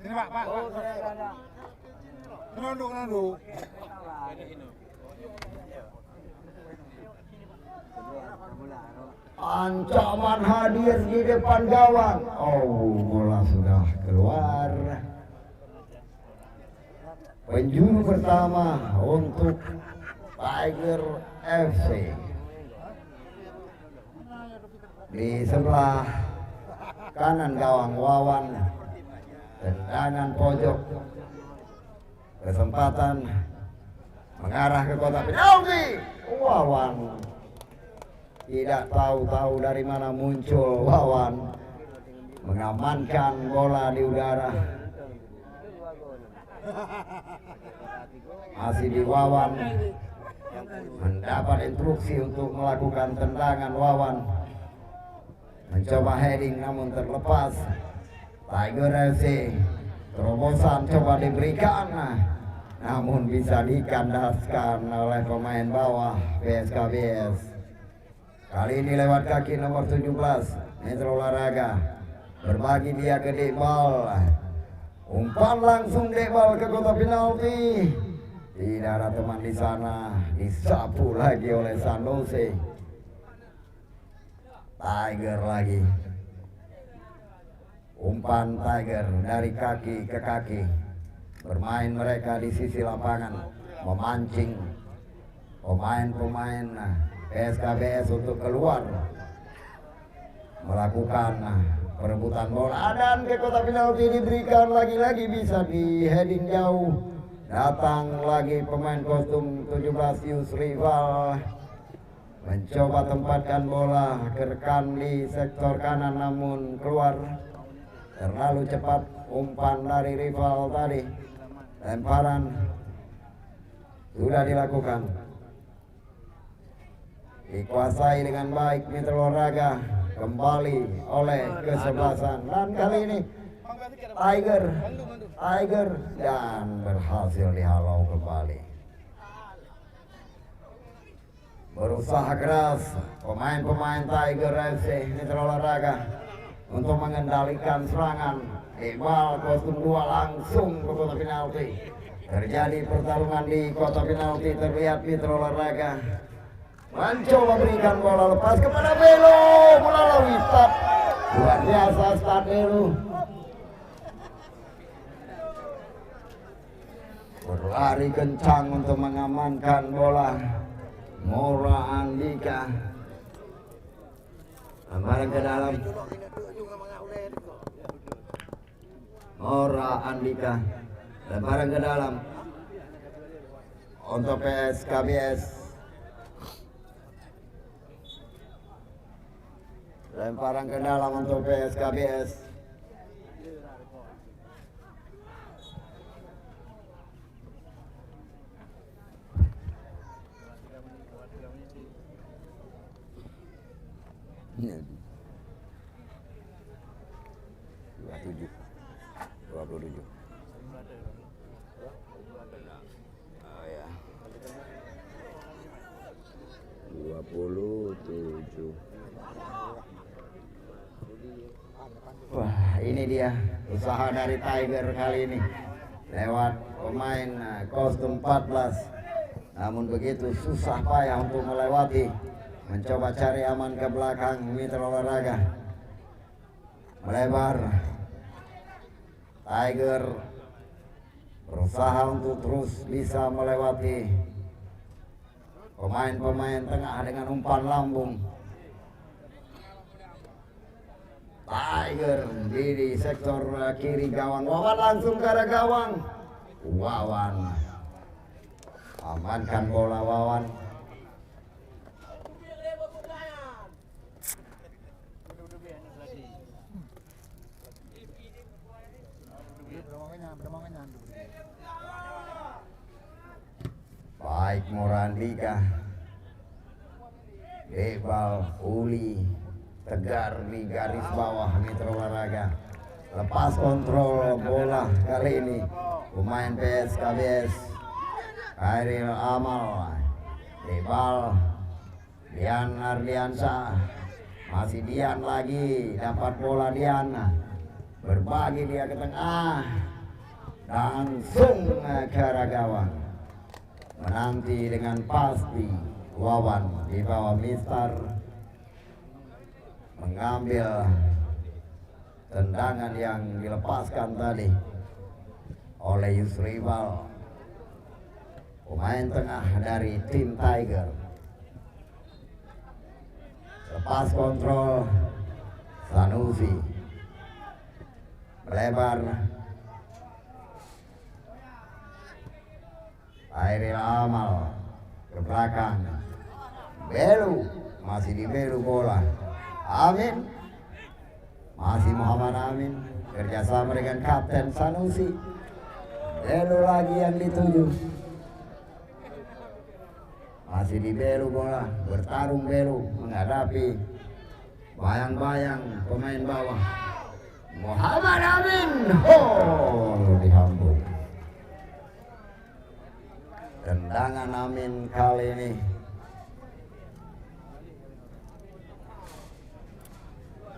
Ini Pak. Nunduk. Ancaman hadir di depan gawang. Oh, bola sudah keluar. Penjuru pertama untuk Tiger FC. Di sebelah kanan gawang Wawan, tendangan pojok, kesempatan mengarah ke kotak penalti. Wawan tidak tahu dari mana muncul. Wawan mengamankan bola di udara. Masih di Wawan, mendapat instruksi untuk melakukan tendangan. Wawan mencoba heading namun terlepas. Tiger FC terobosan coba diberikan, namun bisa dikandaskan oleh pemain bawah PSKBS. Kali ini lewat kaki nomor 17 Metro Olahraga, berbagi dia ke Dekbal. Umpan langsung Dekbal ke kotak penalti. Tidak ada teman di sana, disapu lagi oleh San Jose. Tiger lagi. Umpan Tiger dari kaki ke kaki. Bermain mereka di sisi lapangan, memancing pemain-pemain PSKBS untuk keluar melakukan perebutan bola, dan ke kotak penalti diberikan lagi-lagi, bisa di heading jauh. Datang lagi pemain kostum 17 Yus Rival, mencoba tempatkan bola ke rekan di sektor kanan namun keluar terlalu cepat. Umpan dari Rival tadi, lemparan sudah dilakukan, dikuasai dengan baik Metro Olahraga kembali oleh kesebelasan, dan kali ini Tiger dan berhasil dihalau kembali. Berusaha keras pemain-pemain Tiger FC Metro Olahraga untuk mengendalikan serangan. Iqbal kostum 2 langsung ke kotak penalti. Terjadi pertarungan di kotak penalti. Terlihat Metro Olahraga mencoba berikan bola lepas kepada Belo melalui start. Luar biasa start Belo. Berlari kencang untuk mengamankan bola. Mora Andika lemparan ke dalam. Mora Andika lemparan ke dalam untuk PSKBS. Lemparan ke dalam untuk PSKBS. Ini 27 oh ya 27. Wah, ini dia usaha dari Tiger kali ini lewat pemain kostum 14, namun begitu susah payah untuk melewati. Mencoba cari aman ke belakang Metro Olahraga, melebar. Tiger berusaha untuk terus bisa melewati pemain-pemain tengah dengan umpan lambung. Tiger di sektor kiri gawang. Wawan langsung ke arah gawang. Wawan amankan bola. Wawan baik Morandika, Debal, Uli, Tegar di garis bawah Metro Olahraga. Lepas kontrol bola kali ini pemain PSKBS. Khairil Amal, Debal, Dian Ardiansa, masih Dian lagi, dapat bola Dian. berbagi dia ke tengah, langsung ke arah gawang, menanti dengan pasti Wawan di bawah Mister mengambil tendangan yang dilepaskan tadi oleh Yusrival, pemain tengah dari tim Tiger. Lepas kontrol Sanusi, melebar Airil Amal ke belakang, Belu masih di Belu bola, Amin masih Muhammad Amin kerjasama dengan Kapten Sanusi, Belu lagi yang dituju, masih di Belu bola, bertarung Belu menghadapi bayang-bayang pemain bawah Muhammad Amin. Dihambung tendangan Amin kali ini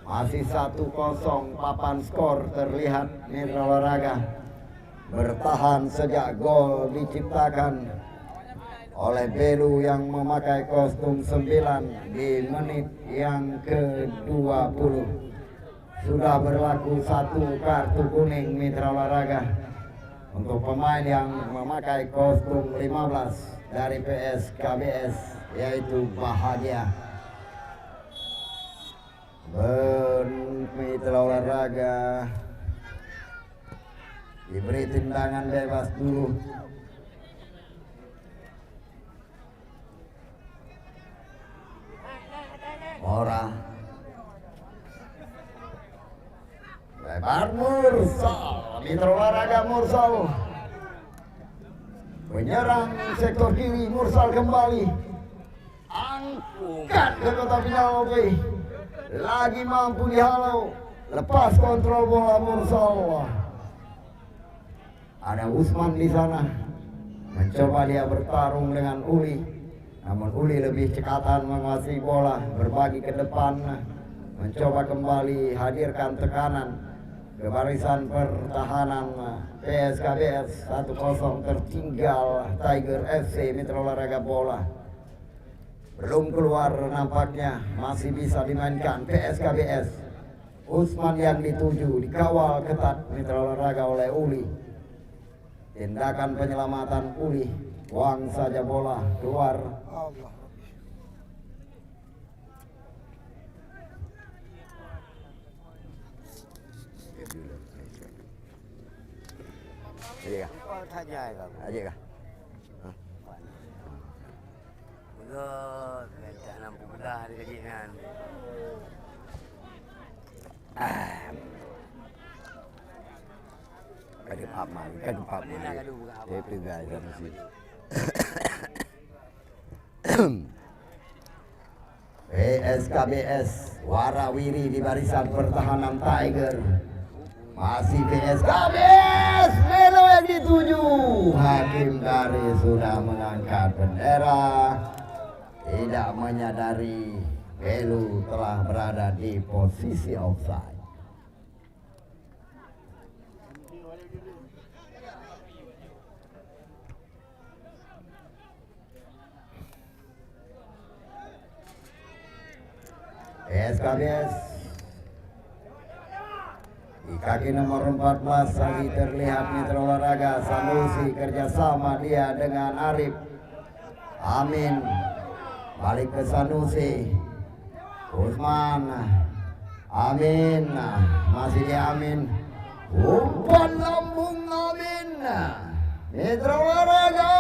masih 1-0. Papan skor terlihat Mitra Olahraga bertahan sejak gol diciptakan oleh Belu yang memakai kostum 9 di menit yang ke-20. Sudah berlaku 1 kartu kuning Mitra Olahraga untuk pemain yang memakai kostum 15 dari PSKBS, yaitu Bahagia. Mitra Olahraga diberi tendangan bebas dulu. Ora lebar Mursal, Mitra Olahraga Mursal menyerang sektor kiri. Mursal kembali angkat ke kotak penalti, lagi mampu dihalau, lepas kontrol bola Mursal. Ada Usman di sana, mencoba dia bertarung dengan Uli, namun Uli lebih cekatan menguasai bola, berbagi ke depan, mencoba kembali hadirkan tekanan ke barisan pertahanan PSKBS. 1-0 tertinggal Tiger FC. Mitra Olahraga bola belum keluar, nampaknya masih bisa dimainkan PSKBS. Usman yang dituju, dikawal ketat Mitra Olahraga oleh Uli. Tindakan penyelamatan Uli, buang saja bola keluar. Aja kah? Aja kah? Betul, tak nampu belah di kajian. Kadip aman. Itu guys sih. PSKBS warawiri di barisan pertahanan Tiger. Masih PSKBS, Belu yang dituju. Hakim Dari sudah mengangkat bendera, tidak menyadari Belu telah berada di posisi offside. PSKBS di kaki nomor 14 lagi terlihat Mitra Olahraga Sanusi, kerjasama dia dengan Arif. Amin balik ke Sanusi, Usman, Amin, masih di Amin, umpan lambung Amin, Mitra Olahraga.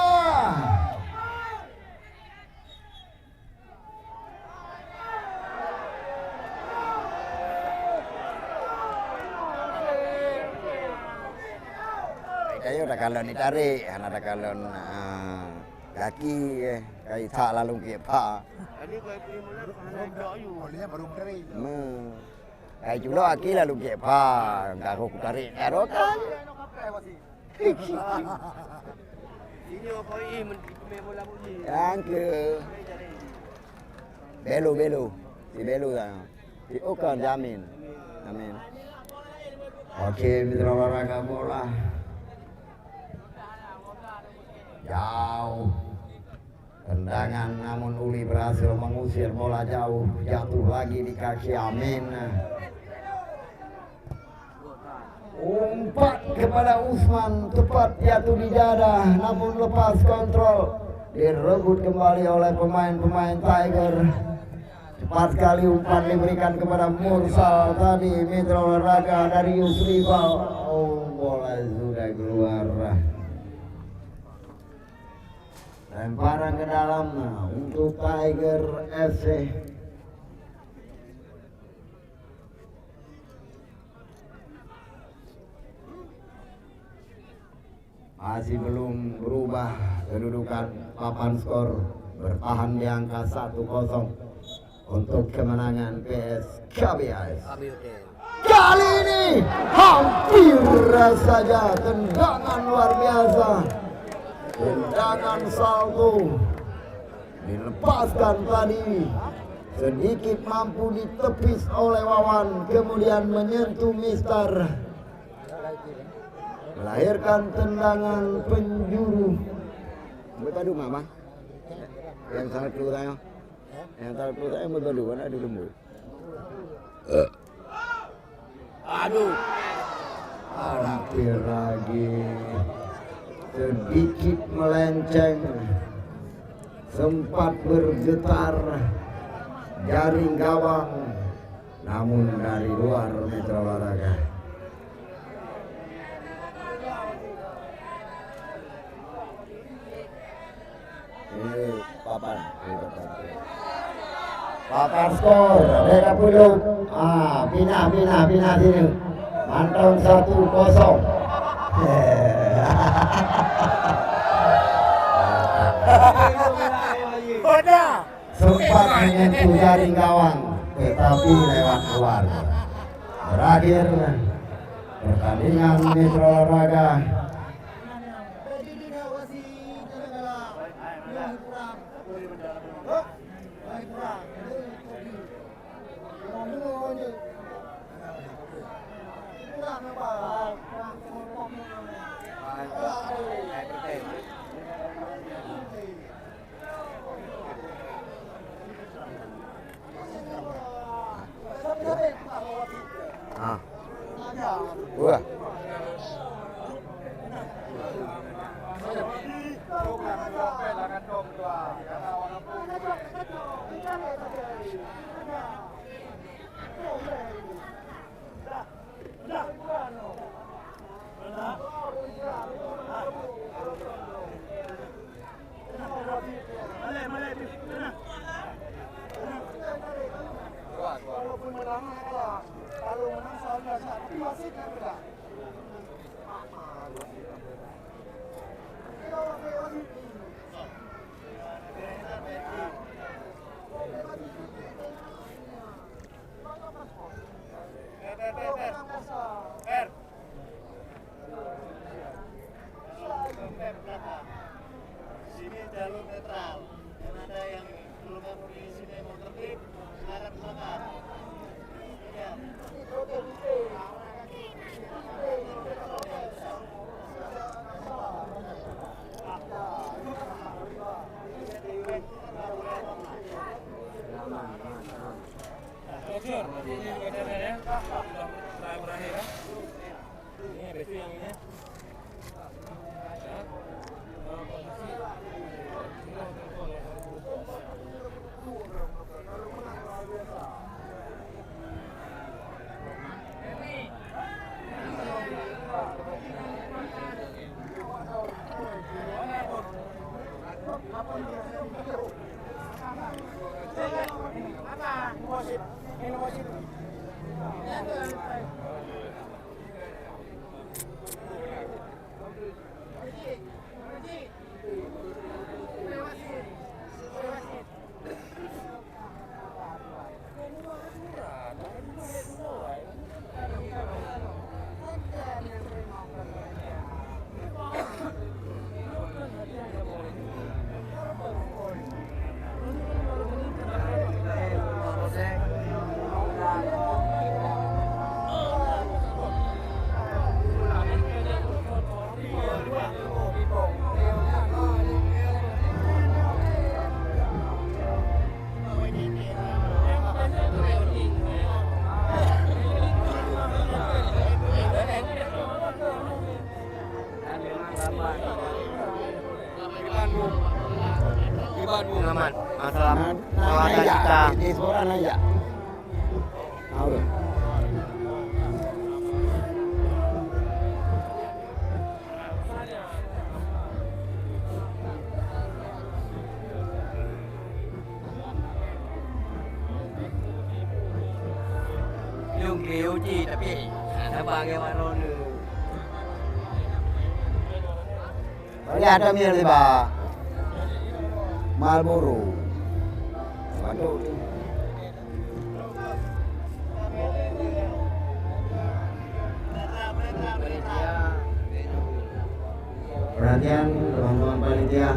Kayu ada kalon ditarik, ada kalon kaki, kayu tak lalu kepa. Ini kau pergi mula nak you. Olehnya baru dari. Kayu julo aki lalu kepa, enggak aku tarik erokan. Ini apa ini main bola bunyi. Yang ke Belu, si Belu dah. Si Okan Jamin, Amin. Oke, mitra olahraga bola jauh. Tendangan namun Uli berhasil mengusir bola jauh, jatuh lagi di kaki Amin. Umpan kepada Usman, tepat jatuh di dada namun lepas kontrol, direbut kembali oleh pemain-pemain Tiger. Cepat sekali umpan diberikan kepada Mursal tadi, mitra olahraga dari Yusrifal. Oh, bola sudah keluar. Lemparan ke dalam untuk Tiger FC. Masih belum berubah kedudukan papan skor, bertahan di angka 1-0 untuk kemenangan PSKBS. Kali ini hampir saja tendangan luar biasa, tendangan salto dilepaskan tadi, sedikit mampu ditepis oleh Wawan, kemudian menyentuh Mister, melahirkan tendangan penjuru. Betul mama. Yang sangat keluarnya. Yang sangat keluarnya betul kan ada lembu. Aduh. Hampir lagi. Sedikit melenceng. Sempat bergetar jaring gawang, namun dari luar mitra olahraga. Ini papan skor 30. Pindah sini. Mantau 1-0. Sempat menyentuh jaring gawang, tetapi lewat luar. Berakhir pertandingan mitra olahraga. Wah. Walaupun menang kalah, kalau menang soalnya tapi wasit kan enggak. Sini jalur netral, dan ada yang belum di sini mau tertib, silakan belakang. Di Bandung aman. Masalah masalah Naya, kita. di sekolah Naya. Tahu tuh. Yung KOG tapi ada bagaimana nu? Tadi ada mir di Pak Marlboro. Waduh. Perhatian teman-teman panitia,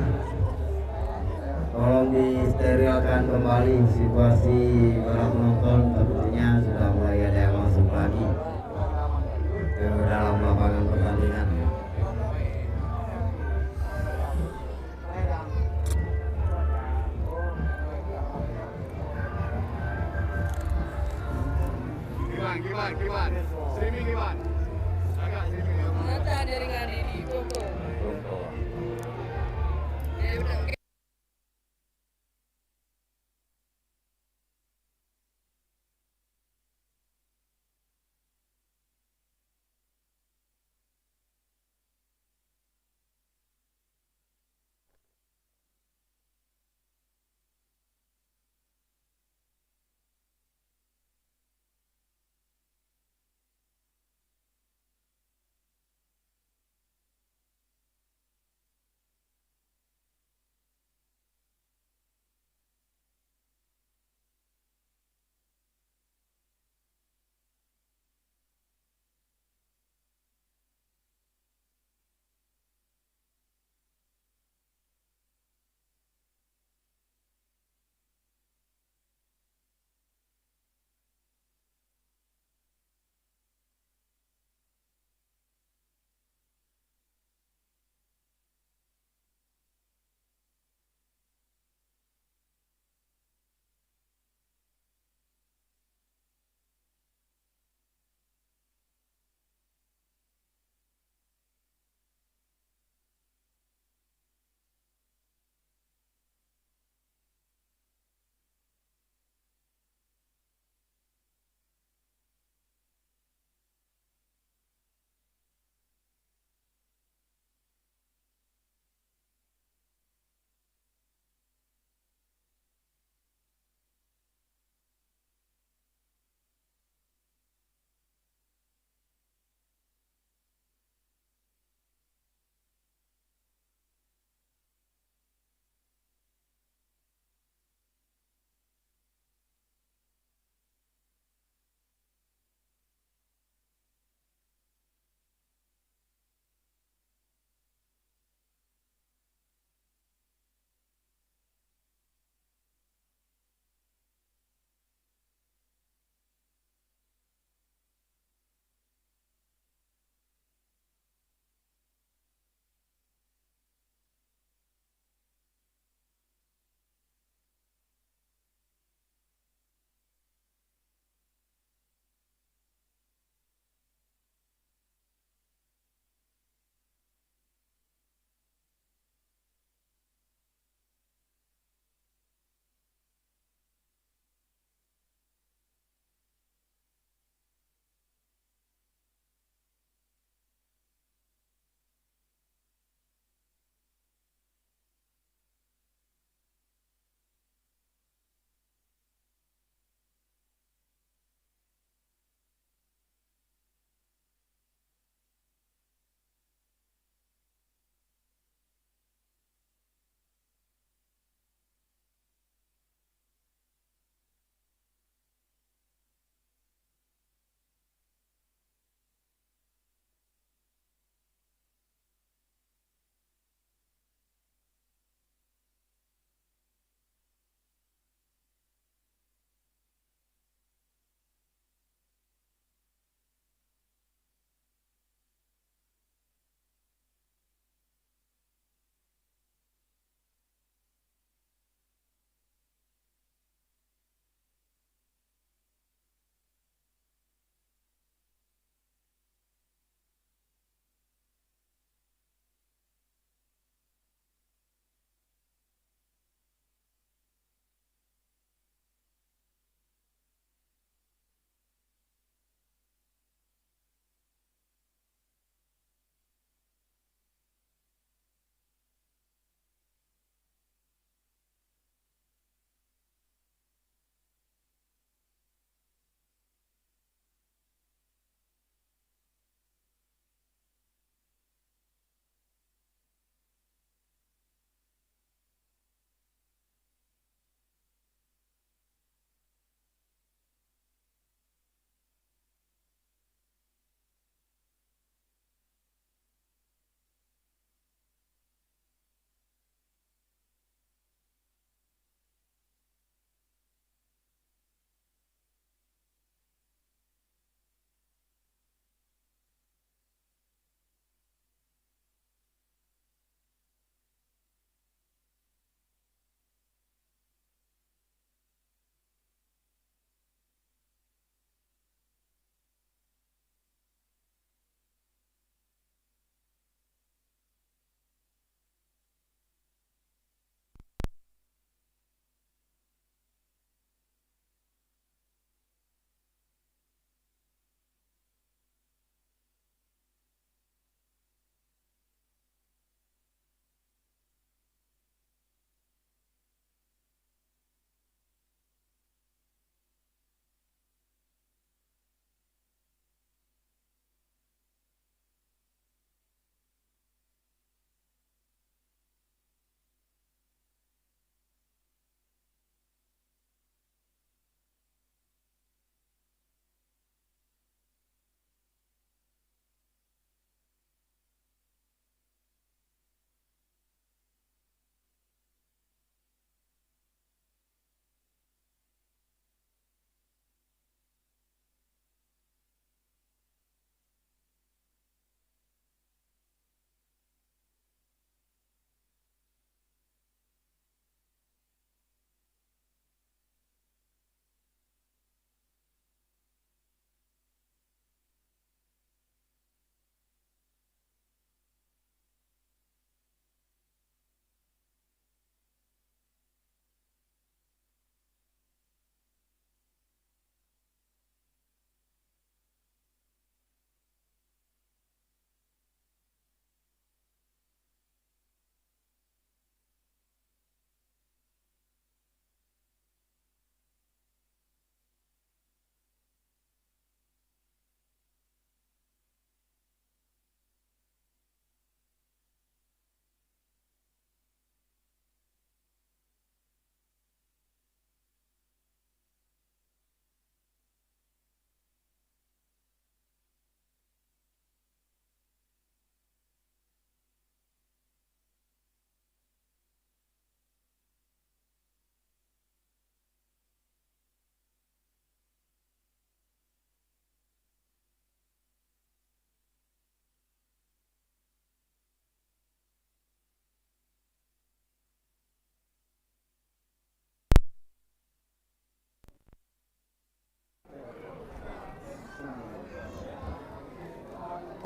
tolong disterilkan kembali situasi para penonton. Tentunya sudah mulai ada yang masuk lagi ke dalam lapangan pertandingan. Gimana? Streaming gimana? Agak streaming. Nanti ada dengan ini, Toto.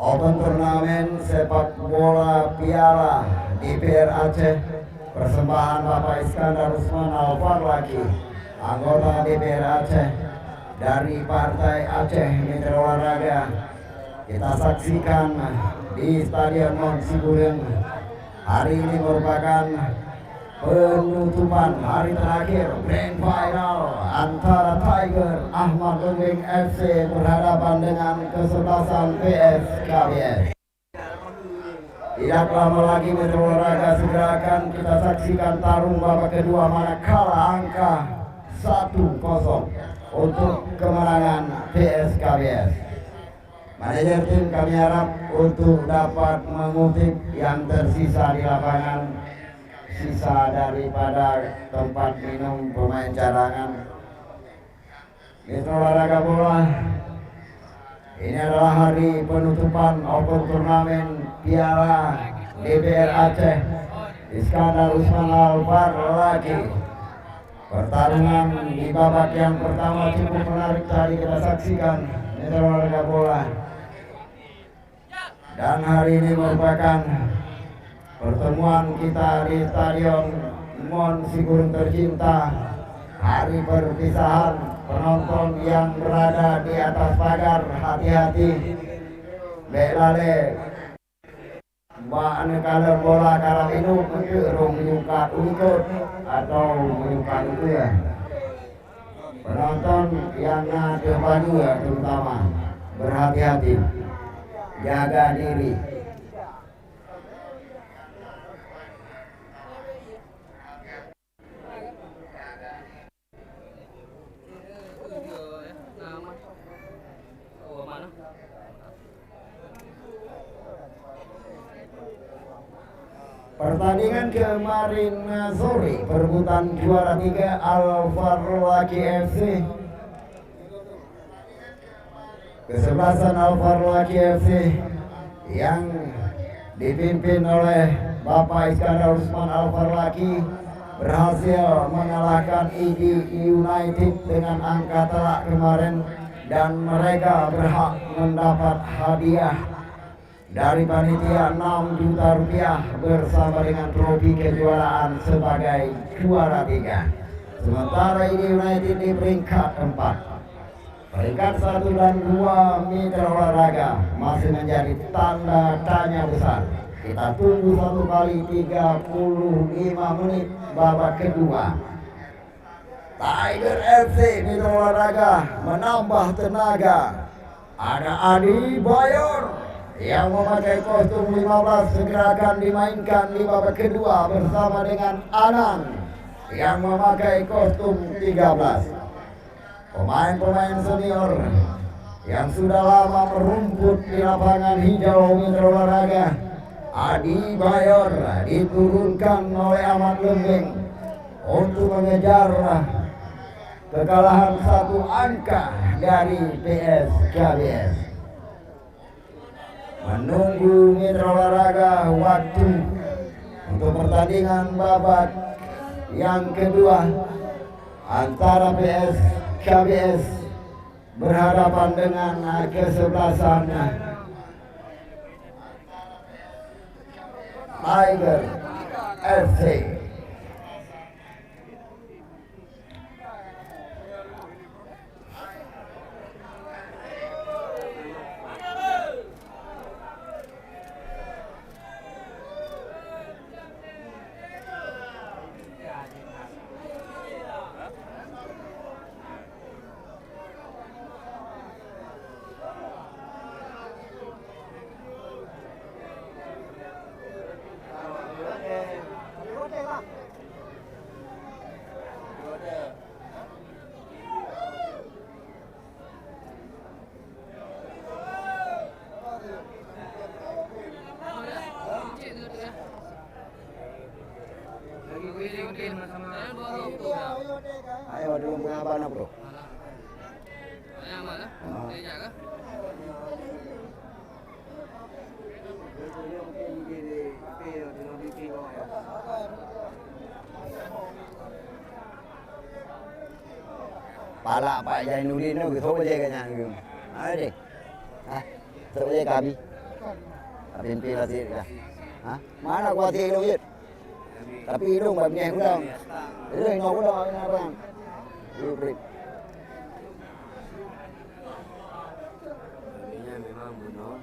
Open Turnamen Sepak Bola Piala DPR Aceh, persembahan Bapak Iskandar Usman Al-Farlaki, anggota DPR Aceh dari Partai Aceh Mitra Olahraga. Kita saksikan di Stadion Mon Sigureng. Hari ini merupakan penutupan hari terakhir Grand Final antara Tiger Ahmad Lembing FC berhadapan dengan kesebelasan PS KBS. Tidak lama lagi Mitra Olahraga segera akan kita saksikan tarung babak kedua, manakala angka 1-0 untuk kemenangan PS KBS. Manajer tim kami harap untuk dapat mengutip yang tersisa di lapangan, sisa daripada tempat minum pemain cadangan. Mitra Olahraga Bola, ini adalah hari penutupan Open Turnamen Piala DPR Aceh Iskandar Usman Al-Farlaki. Pertarungan di babak yang pertama cukup menarik tadi kita saksikan Mitra Olahraga Bola. Dan hari ini merupakan pertemuan kita di Stadion Mon Sigureng tercinta. Hari perpisahan penonton yang berada di atas pagar, hati-hati. Belale Mbak kaler bola karang itu rong menyukat ikut atau menyukat itu ya. Penonton yang ada padu ya terutama berhati-hati, jaga diri. Pertandingan kemarin sore perebutan juara 3 Al-Farlaki FC. Kesebelasan Al-Farlaki FC yang dipimpin oleh Bapak Iskandar Usman Al-Farlaki berhasil mengalahkan ID United dengan angka telak kemarin, dan mereka berhak mendapat hadiah dari panitia 6 juta rupiah bersama dengan trofi kejuaraan sebagai juara 3. Sementara ID United di peringkat 4. Peringkat 1 dan 2 Mitra Olahraga masih menjadi tanda tanya besar. Kita tunggu 1 kali 35 menit babak kedua. Tiger FC Mitra Olahraga menambah tenaga. Ada Adi Bayor yang memakai kostum 15 segera akan dimainkan di babak kedua bersama dengan Anang yang memakai kostum 13. Pemain-pemain senior yang sudah lama merumput di lapangan hijau Mitra Olahraga. Adi Bayor diturunkan oleh Ahmad Lembing untuk mengejar kekalahan 1 angka dari PS KBS. Menunggu Mitra Olahraga waktu untuk pertandingan babak yang kedua antara PS KBS berhadapan dengan kesebelasan Tiger FC. Ayo dulu mengabana bro. Pala Pak Jainuddin itu gitu aja kayaknya. Ayo deh. Ah, terus aja kami. Pimpi lah sih ya. Hah? Mana kuat hidung yut? Tapi hidung babnya hidung. Hidung nyok udah ini apa? Ibrik. Babinya memang bunuh.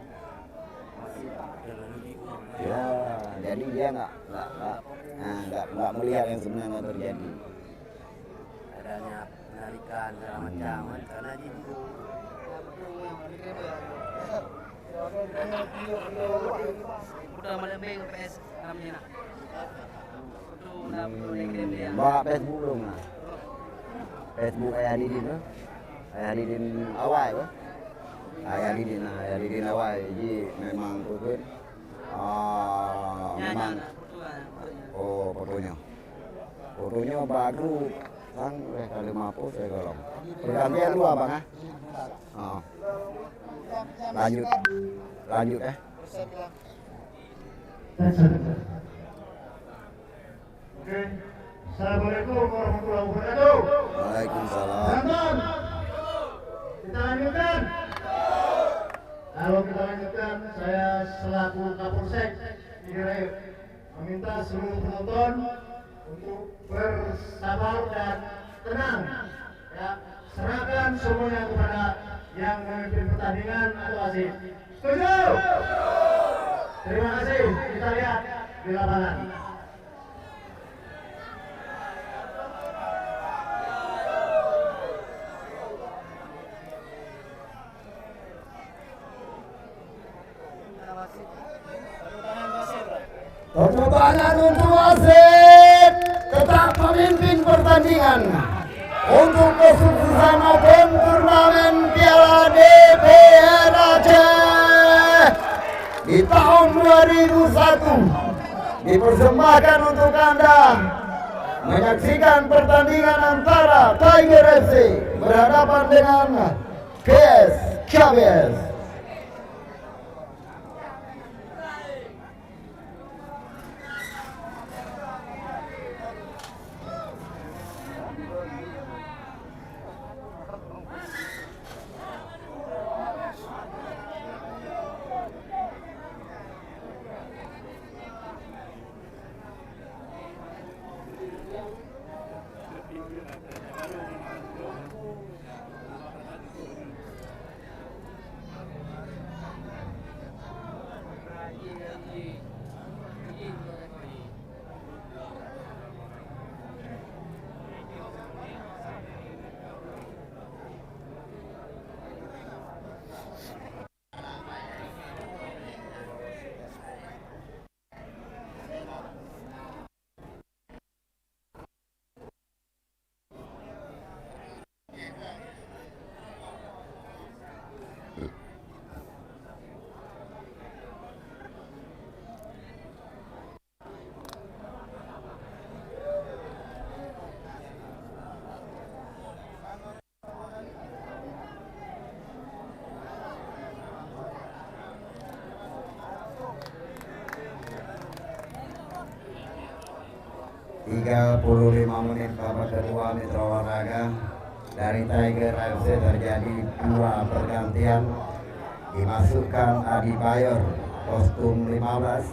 Masih terlalu diurus. Ya, jadi dia nggak melihat yang sebenarnya terjadi. Adanya penarikan segala macam kan karena dia itu udah melebih PS namanya nak. Udah melebih dia. Bawa Facebook belum lah. Facebook Ayah Didin tuh. Ayah Didin awal tuh. Ayah Didin awal. Jadi memang tuh kan. Memang. Oh fotonya. Fotonya baru. Sang kali mampu saya golong. Pergantian dua bang ah. Oh. Lanjut Oke. Assalamualaikum warahmatullahi wabarakatuh. Waalaikumsalam. Teman, kita lanjutkan. Kalau kita lanjutkan, saya selaku Kapolsek Idirayu meminta seluruh penonton untuk bersabar dan tenang. Ya, serahkan semuanya kepada yang memimpin pertandingan atau wasit. Setuju? Terima kasih. Kita lihat di lapangan. Tepuk tangan untuk wasit tetap memimpin pertandingan untuk kesuksesan maupun turnamen Piala DPR Aceh di tahun 2001 dipersembahkan untuk Anda menyaksikan pertandingan antara Tiger FC berhadapan dengan PS KBS. Menit babak kedua Mitra Olahraga dari Tiger FC terjadi dua pergantian, dimasukkan Adi Bayor kostum 15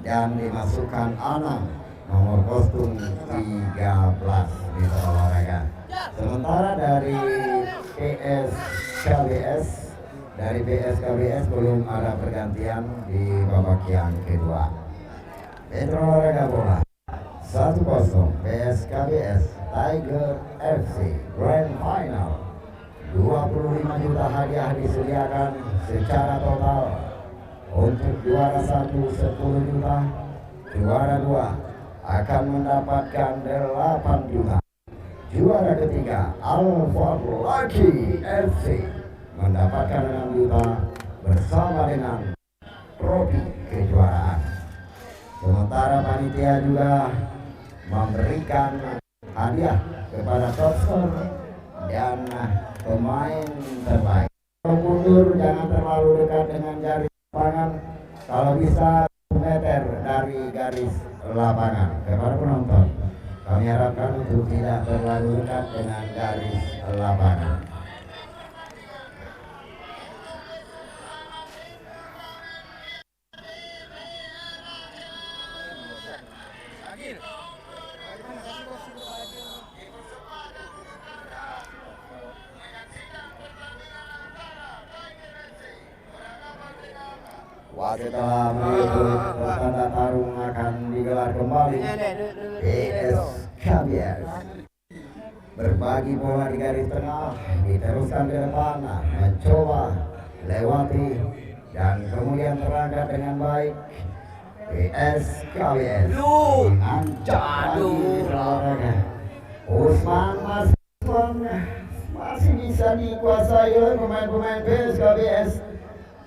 dan dimasukkan Anang nomor kostum 13 Mitra Olahraga. Sementara dari PSKBS belum ada pergantian di babak yang kedua. Mitra Olahraga bola 1-0 PSKBS Tiger FC Grand Final. 25 juta hadiah disediakan secara total. Untuk juara 1 10 juta, juara 2 akan mendapatkan 8 juta. Juara ketiga Alfa Lucky FC mendapatkan 6 juta bersama dengan trofi kejuaraan. Sementara panitia juga memberikan hadiah kepada top skor dan pemain terbaik. Mundur, jangan terlalu dekat dengan garis lapangan, kalau bisa 1 meter dari garis lapangan. Kepada penonton, kami harapkan untuk tidak terlalu dekat dengan garis lapangan. Wasit telah menghitung tanda tarung akan digelar kembali. Kabias berbagi bola di garis tengah, diteruskan ke depan, mencoba lewati dan kemudian terangkat dengan baik. KBS ancam lagi. Usman masih bisa dikuasai oleh pemain-pemain KBS.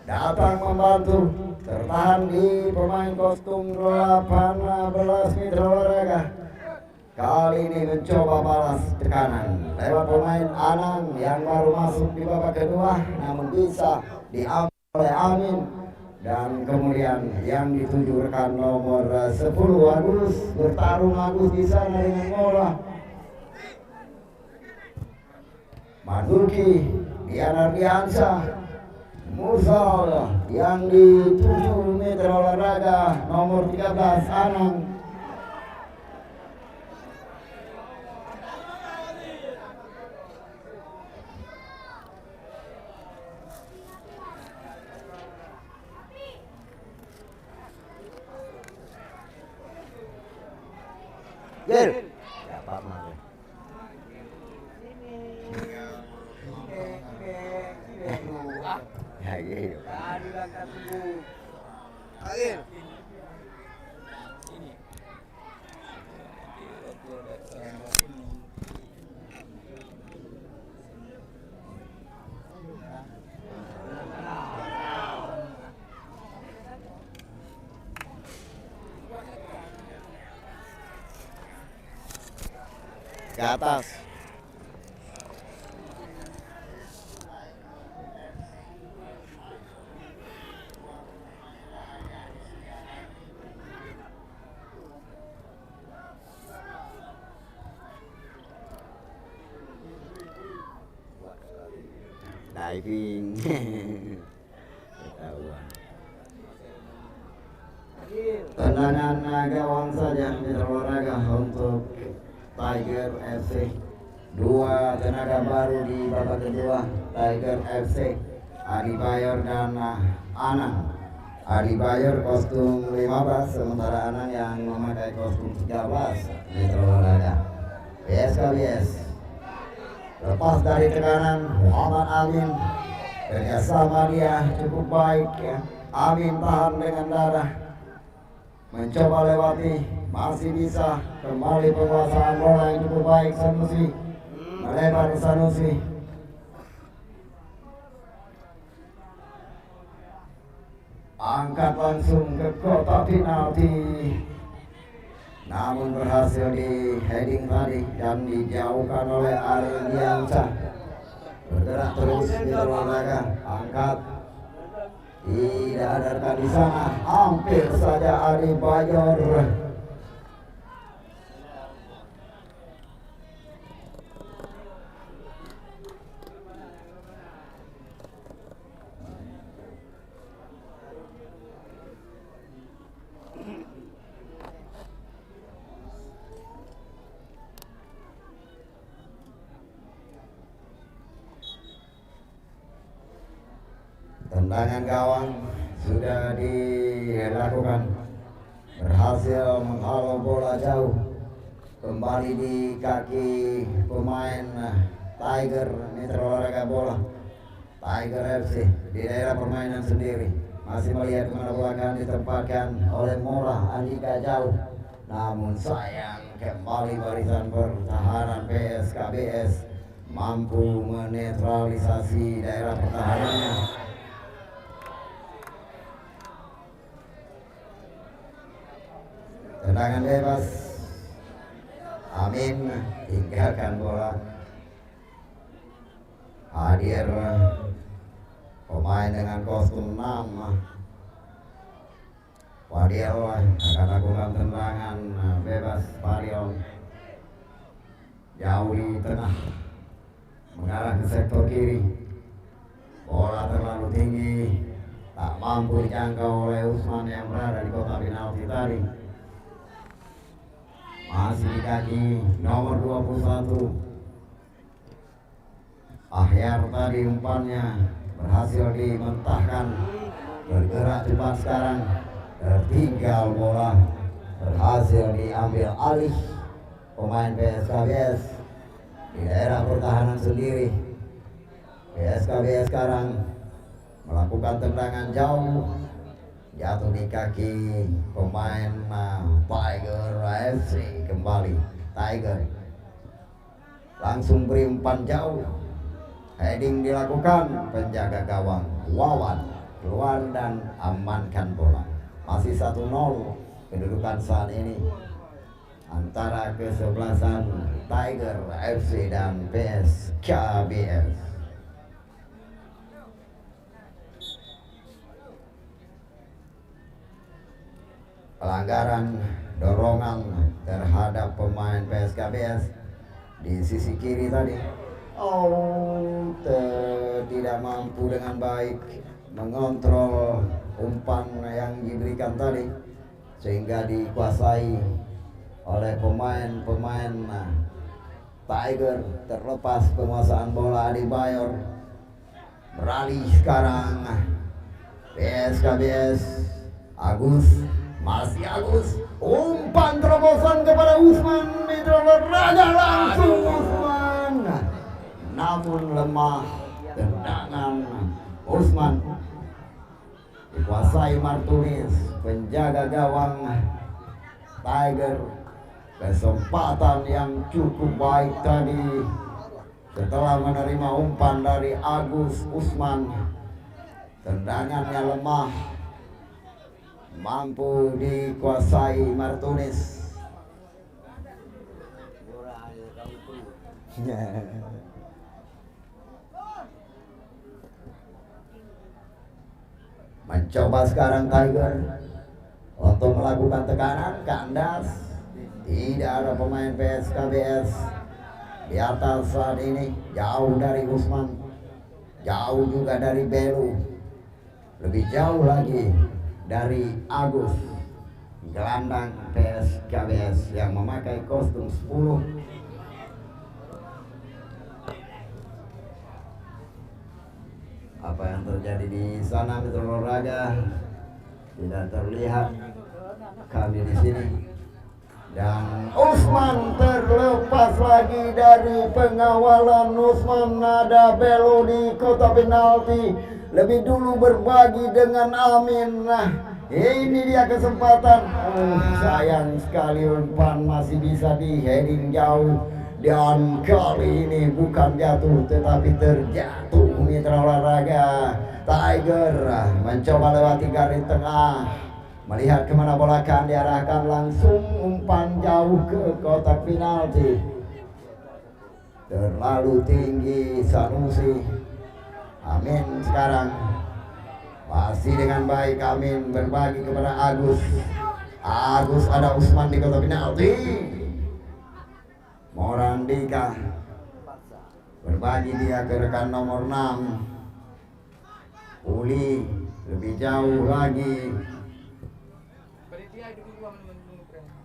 Datang membantu, tertahan di pemain kostum 18 mitra olahraga. Kali ini mencoba balas tekanan lewat pemain Anang yang baru masuk di babak kedua, namun bisa diambil oleh Amin. Dan kemudian yang dituju rekan nomor 10 Agus, bertarung Agus di sana dengan bola. Madulki, Diana Diansa, Musal yang dituju mitra olahraga nomor 13 Anang. Gil. Dapat mana? Ya gitu. Akhir. Ke atas. Diving. Ketahuan. Tendangan gawang saja mitra olahraga untuk Tiger FC. 2 tenaga baru di babak kedua Tiger FC, Adi Bayor dan Anang. Adi Bayor kostum 15, sementara Anang yang memakai kostum 13 mitra olahraga. PSKBS lepas dari tekanan Muhammad Amin, kerjasama dia cukup baik ya. Amin tahan dengan darah, mencoba lewati, masih bisa kembali penguasaan bola yang cukup baik. Sanusi melebar, Sanusi angkat langsung ke kotak penalti, namun berhasil di heading tadi dan dijauhkan oleh Ariel Diansa. Bergerak terus di olahraga, angkat, tidak ada di sana, hampir saja Adi Bayor. Tendangan gawang sudah dilakukan, berhasil menghalau bola jauh, kembali di kaki pemain Tiger mitra olahraga bola Tiger FC di daerah permainan sendiri. Masih melihat kemana bola akan ditempatkan oleh Mola Andika jauh, namun sayang kembali barisan pertahanan PSKBS mampu menetralisasi daerah pertahanannya. Tendangan bebas, Amin tinggalkan bola. Hadir pemain dengan kostum 6 Wadiel akan lakukan tendangan bebas. Varion jauh di tengah mengarah ke sektor kiri, bola terlalu tinggi, tak mampu dijangkau oleh Usman yang berada di kotak penalti tadi. Masih di kaki nomor 21 Ahyar, tadi umpannya berhasil dimentahkan bergerak cepat sekarang, tertinggal bola, berhasil diambil alih pemain PSKBS di daerah pertahanan sendiri. PSKBS sekarang melakukan tendangan jauh, jatuh di kaki pemain Tiger FC. Kembali Tiger langsung beri umpan jauh, heading dilakukan, penjaga gawang Wawan keluar dan amankan bola. Masih 1-0 kedudukan saat ini antara kesebelasan Tiger FC dan PSKBS. Pelanggaran dorongan terhadap pemain PSKBS di sisi kiri tadi. Tidak mampu dengan baik mengontrol umpan yang diberikan tadi, sehingga dikuasai oleh pemain-pemain Tiger. Terlepas penguasaan bola di Bayor, beralih sekarang PSKBS. Agus, masih Agus, umpan terobosan kepada Usman Mitra Raga, langsung Usman, namun lemah tendangan Usman dikuasai Martunis, penjaga gawang Tiger. Kesempatan yang cukup baik tadi setelah menerima umpan dari Agus Usman, tendangannya lemah, mampu dikuasai Martunis. Mencoba sekarang Tiger untuk melakukan tekanan kandas. Tidak ada pemain PSKBS di atas saat ini. Jauh dari Usman, jauh juga dari Belu, lebih jauh lagi dari Agus, gelandang PSKBS yang memakai kostum 10. Apa yang terjadi di sana Mitra Olahraga tidak terlihat kami di sini. Dan Usman terlepas lagi dari pengawalan. Usman ada Belo di kotak penalti, lebih dulu berbagi dengan Amin. Nah, ini dia kesempatan. Sayang sekali umpan masih bisa di heading jauh, dan kali ini bukan jatuh tetapi terjatuh. Mitra Olahraga Tiger mencoba lewati garis tengah, melihat kemana bola akan diarahkan, langsung umpan jauh ke kotak penalti. Terlalu tinggi Sanusi. Amin sekarang masih dengan baik, Amin berbagi kepada Agus. Agus, ada Usman di kotak penalti. Morandika berbagi dia ke rekan nomor 6. Uli lebih jauh lagi.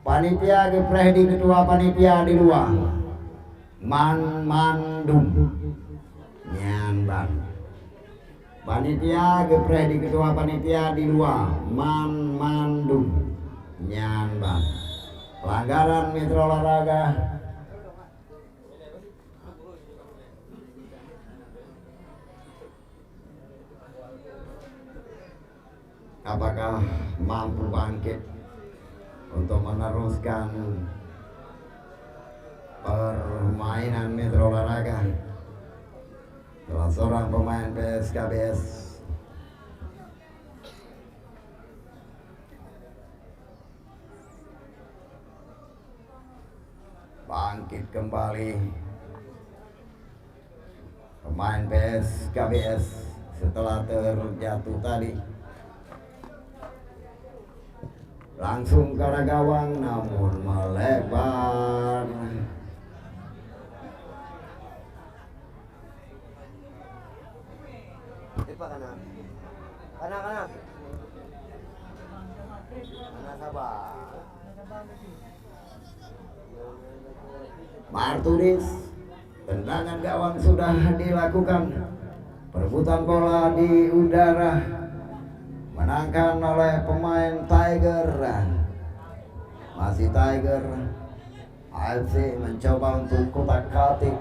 Panitia Geprehdi ketua panitia di luar. Mandum Nyanban. Panitia Geprehdi ketua panitia di luar. Mandum Nyanban. Pelanggaran Mitra Olahraga. Apakah mampu bangkit untuk meneruskan permainan Mitra Olahraga? Salah seorang pemain PSKBS bangkit kembali. Pemain PSKBS setelah terjatuh tadi langsung ke arah gawang, namun melebar. Kanan. Martunis, tendangan gawang sudah dilakukan. Perebutan bola di udara. menangkan oleh pemain Tiger. Masih Tiger. AFC mencoba untuk kotak-katik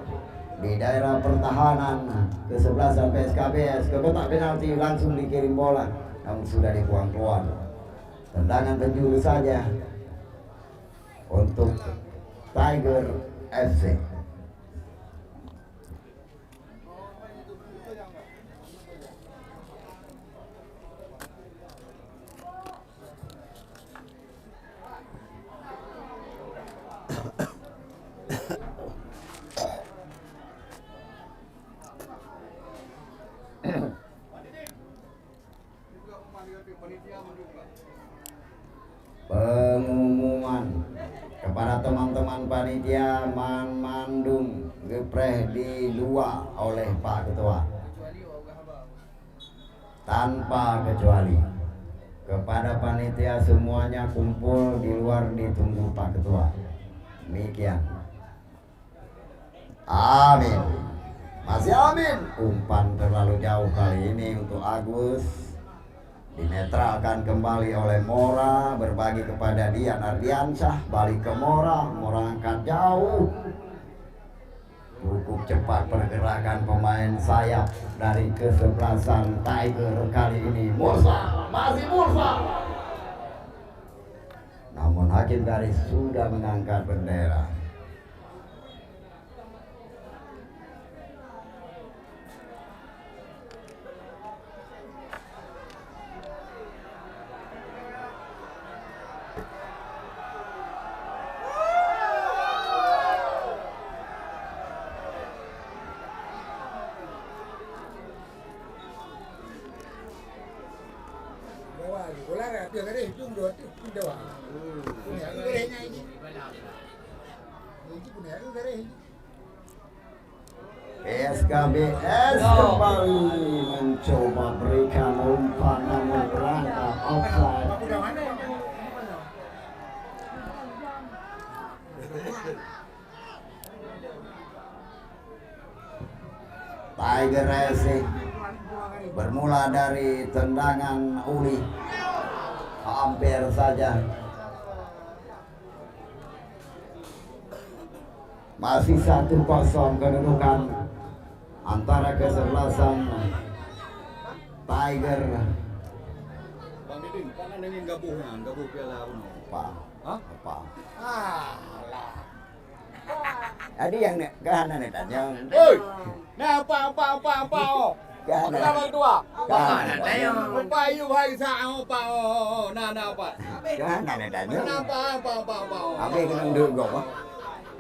di daerah pertahanan kesebelasan PSKBS ke kotak penalti, langsung dikirim bola namun sudah dibuang keluar. Tendangan penjuru saja untuk Tiger FC. Pengumuman kepada teman-teman panitia Mandung gepreh di luar oleh Pak Ketua tanpa kecuali. Kepada panitia semuanya kumpul di luar, ditunggu Pak Ketua. Demikian. Amin. Masih amin. Umpan terlalu jauh kali ini untuk Agus. Dinetralkan kembali oleh Mora, berbagi kepada Dian Ardiansyah, balik ke Mora, Mora angkat jauh. Cukup cepat pergerakan pemain sayap dari kesebelasan Tiger kali ini. Mursa, masih Mursa. Namun hakim garis sudah mengangkat bendera. PSKBS kembali mencoba berikan umpan namun berangkat offside. Tiger FC bermula dari tendangan Uli, hampir saja. Masih 1-0 kedudukan antara kesebelasan Tiger. Bang Didin, kan ingin gabuh Piala Uno. Apa? Hah? Apa? Alah. Ada yang nih, kanan nih tanya. Hei, nah apa? Kanan. Apa tua? Kanan tanya. Apa you hai sa apa? Nah apa? Kanan nih tanya. Kenapa apa? Abi kena duduk gua.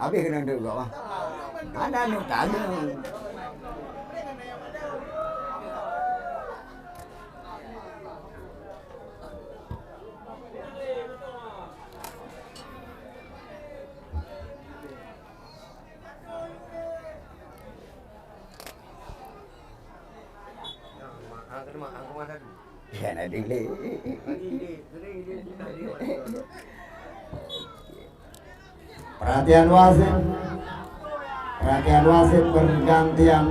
Abi kena duduk gua. Kanan nih tanya. Ya nanti perhatian wasit pergantian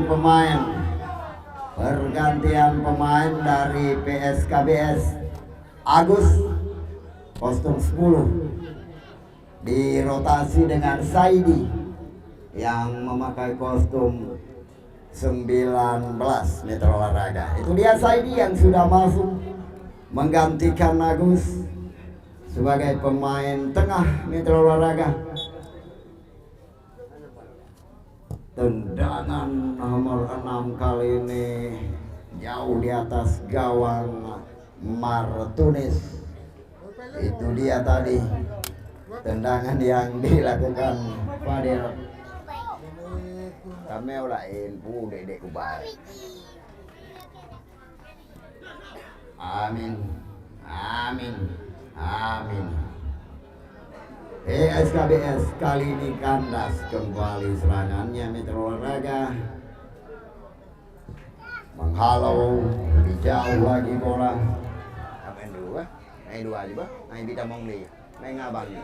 pemain dari PSKBS. Agus kostum 10 dirotasi dengan Saidi yang memakai kostum 19 Metro Olahraga. Itu dia Saidi yang sudah masuk menggantikan Agus sebagai pemain tengah Metro Olahraga. Tendangan nomor 6 kali ini jauh di atas gawang Martunis. Itu dia tadi tendangan yang dilakukan Fadil. Kami ulain pu dedek kubar. Amin. PSKBS kali ini kandas kembali serangannya Metro Olahraga. Menghalau lebih jauh lagi bola. Main dua aja bah. Main kita mong di. Main ngabang ni.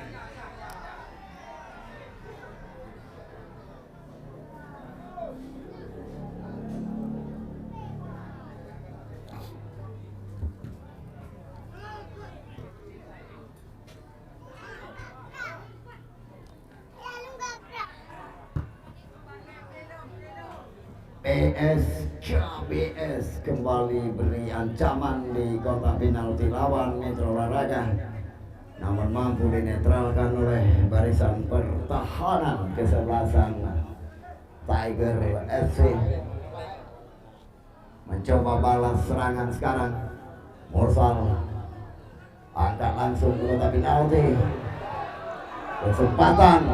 PSKBS kembali beri ancaman di kotak penalti lawan Mitra Olahraga, namun mampu dinetralkan oleh barisan pertahanan kesebelasan Tiger FC. Mencoba balas serangan sekarang. Mursal angkat langsung ke kotak penalti. Kesempatan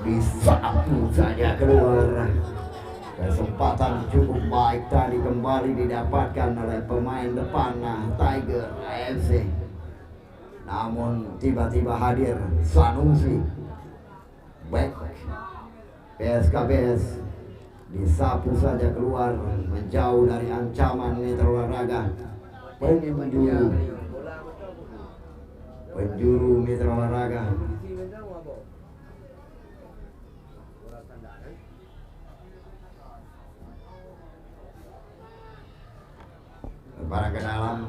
disapu saja keluar. Kesempatan cukup baik tadi kembali didapatkan oleh pemain depan Tiger FC. Namun tiba-tiba hadir Sanusi, back PSKBS, disapu saja keluar menjauh dari ancaman Mitra Olahraga. Penjuru Mitra Olahraga. Barang ke dalam.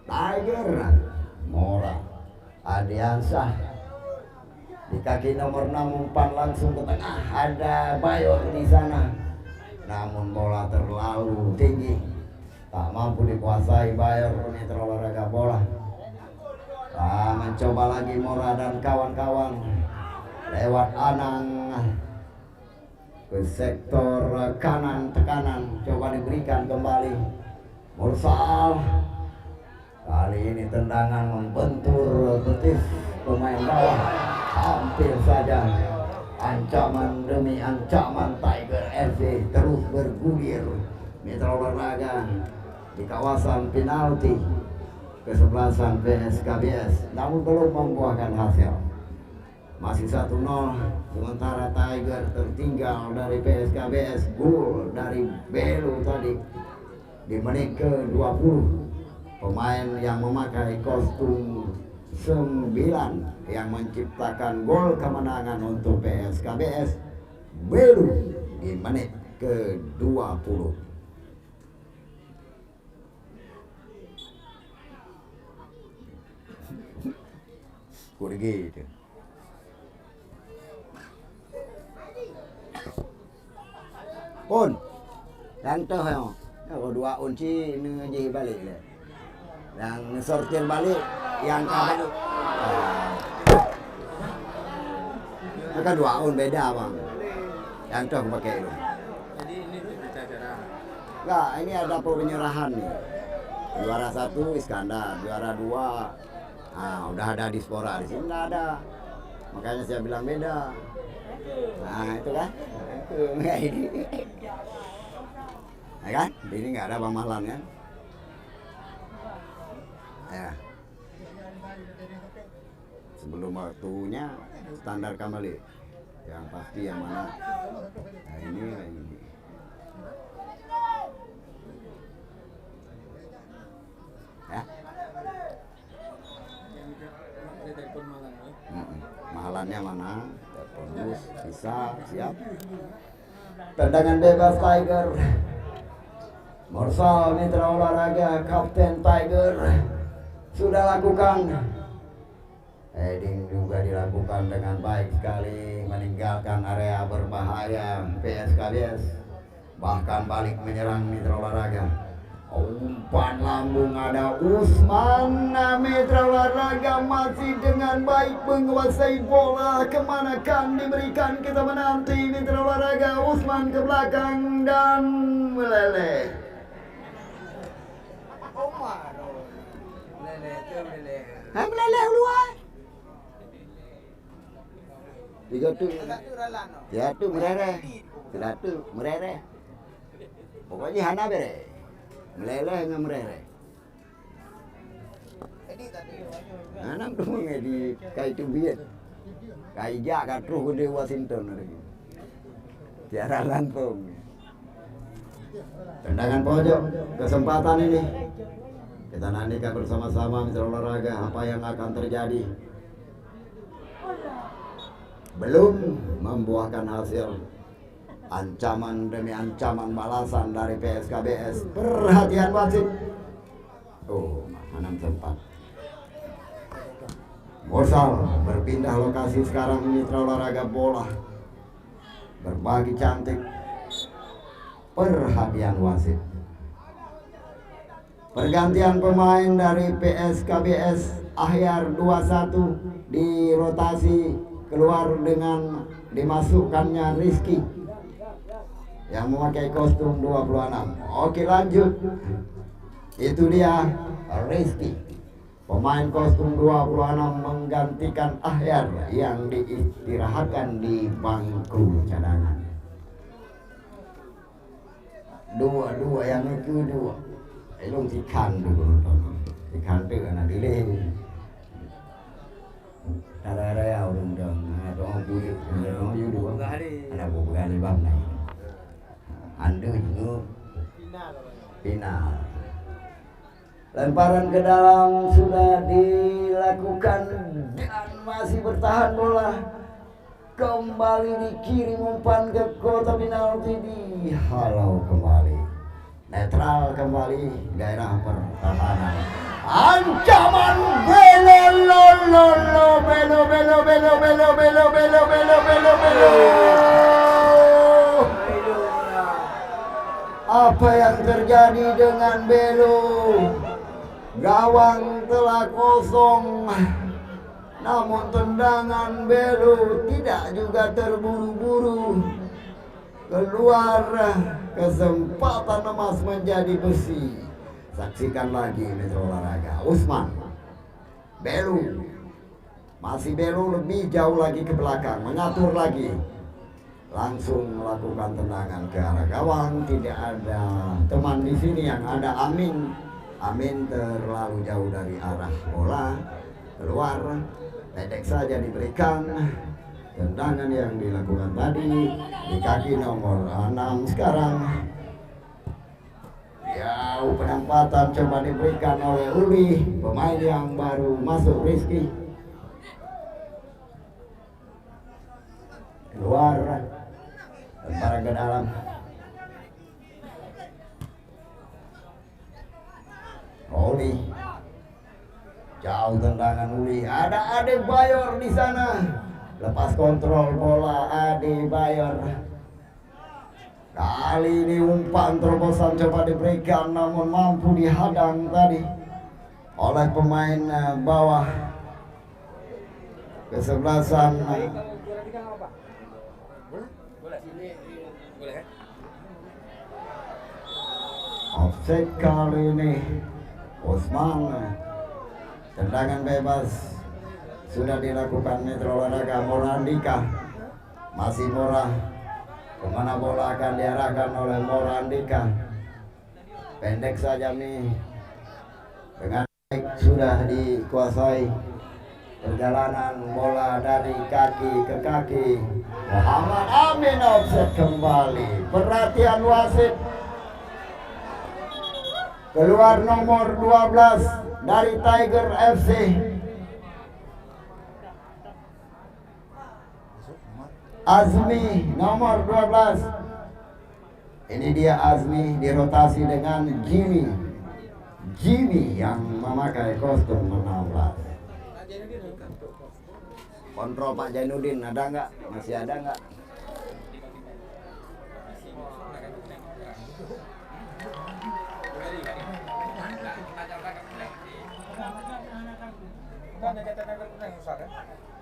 Tiger Mora Adiansah di kaki nomor 6 umpan langsung ke tengah, ada Bayor di sana, namun bola terlalu tinggi, tak mampu dikuasai Bayor Mitra Olahraga bola. Mencoba lagi Mora dan kawan-kawan lewat Anang ke sektor kanan, tekanan coba diberikan kembali. Mursal kali ini tendangan membentur betis pemain bawah, hampir saja ancaman demi ancaman Tiger FC terus bergulir. Mitra Olahraga di kawasan penalti kesebelasan PSKBS, namun belum membuahkan hasil. Masih 1-0, sementara Tiger tertinggal dari PSKBS. Gol dari Belu tadi di menit ke-20. Pemain yang memakai kostum 9 yang menciptakan gol kemenangan untuk PSKBS, Belu, di menit ke-20. Kurang gitu. Pun, contoh ya, kalau 2 unci ini balik deh. Yang sortir balik, yang kabar. Maka 2 un beda bang. Yang tuh pakai itu. Jadi ini berita acara. Enggak, ini ada penyerahan nih. Juara 1 Iskandar, juara 2. Nah, udah ada Dispora, di sini nggak ada. Makanya saya bilang beda. Nah, itu kan. Itu kayak ini. Ya kan? Di sini nggak ada Bang Mahlan kan? Ya. Sebelum waktunya standar kembali. Yang pasti yang mana? Nah, ini. Ya. Mahalannya mana? Telepon bus, bisa, siap. Tendangan bebas Tiger. Mursal Mitra Olahraga, Kapten Tiger sudah lakukan. Heading juga dilakukan dengan baik sekali, meninggalkan area berbahaya PSKBS. Bahkan balik menyerang Mitra Olahraga. Umpan lambung ada Usman. Mitra Olahraga masih dengan baik menguasai bola. Kemana kan diberikan, kita menanti. Mitra Olahraga, Usman ke belakang dan meleleh. Meleleh luar. Tiga tu, ya tu merere, tidak tu merere. Pokoknya hana bere. Meleleh dengan merere. Anak tu di kai tu biat. Kai jaga terus di Washington hari. Tiara Lampung. Tendangan pojok, kesempatan ini. Kita nantikan bersama-sama Mitra Olahraga apa yang akan terjadi. Belum membuahkan hasil. Ancaman demi ancaman balasan dari PSKBS. Perhatian wasit. Oh, mana tempat. Bosal berpindah lokasi sekarang, mitra olahraga bola. Berbagi cantik. Perhatian wasit. Pergantian pemain dari PSKBS Ahyar 21 dirotasi keluar dengan dimasukkannya Rizky yang memakai kostum 26. Oke, lanjut. Itu dia Rizky, pemain kostum 26 menggantikan Ahyar yang diistirahatkan di bangku cadangan. Dua yang kedua. Elong ikan dulu, ikan tu anak dileh. Ada ya orang dong, ada orang budi, ada orang judu, ada bukan di bang ni. Anda juga final. Lemparan ke dalam sudah dilakukan dan masih bertahan bola. Kembali dikirim umpan ke kotak penalti, dihalau kembali. Netral kembali gairah pertahanan. Ancaman belo Apa yang terjadi dengan Belo? Gawang telah kosong, namun tendangan Belo tidak juga terburu-buru. Keluar, kesempatan emas menjadi besi. Saksikan lagi Metro Olahraga. Usman Belo, masih Belo lebih jauh lagi ke belakang, mengatur lagi, langsung melakukan tendangan ke arah gawang. Tidak ada teman di sini, yang ada Amin. Amin terlalu jauh dari arah bola. Keluar, pendek saja diberikan. Tendangan yang dilakukan tadi di kaki nomor 6 sekarang. Jauh penempatan coba diberikan oleh Uli, pemain yang baru masuk, Rizky. Keluar, lemparan ke dalam. Uli, jauh tendangan Uli. Ada Adebayor di sana. Lepas kontrol bola Adebayor. Kali ini umpan terobosan coba diberikan, namun mampu dihadang tadi oleh pemain bawah kesebelasan. Offset kali ini. Usman, tendangan bebas sudah dilakukan Metro Olahraga. Morandika, masih Mora. Kemana bola akan diarahkan oleh Morandika? Pendek saja nih. Dengan baik sudah dikuasai perjalanan bola dari kaki ke kaki. Muhammad Amin offset kembali. Perhatian wasit. Keluar nomor 12 dari Tiger FC. Azmi nomor 12. Ini dia Azmi, dirotasi dengan Jimmy. Jimmy yang memakai kostum 16. Kontrol Pak Jainuddin, ada nggak? Masih ada nggak?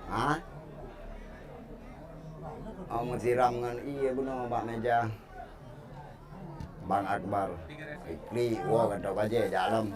Hah? Oh, mensiram dengan iya benar Pak Meja. Bang Akbar Ikli, wah kata aja dalam.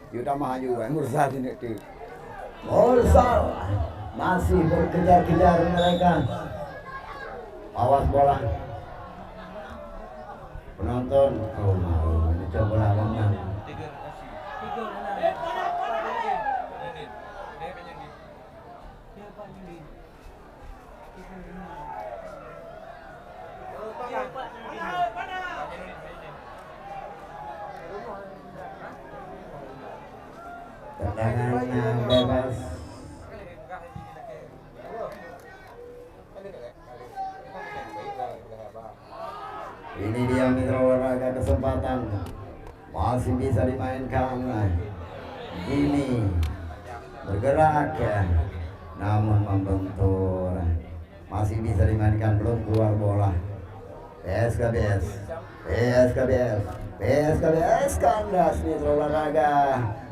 Yuda maju, Mursal ini tuh. Mursal masih berkejar-kejar mereka. Awas bola. Penonton, oh coba menang. Tendangannya bebas. Ini dia mitra olahraga kesempatan masih bisa dimainkan. Ini bergerak ya, namun membentur. Masih bisa dimainkan, belum keluar bola. PSKBS, PSKBS, PSKBS kandas mitra olahraga.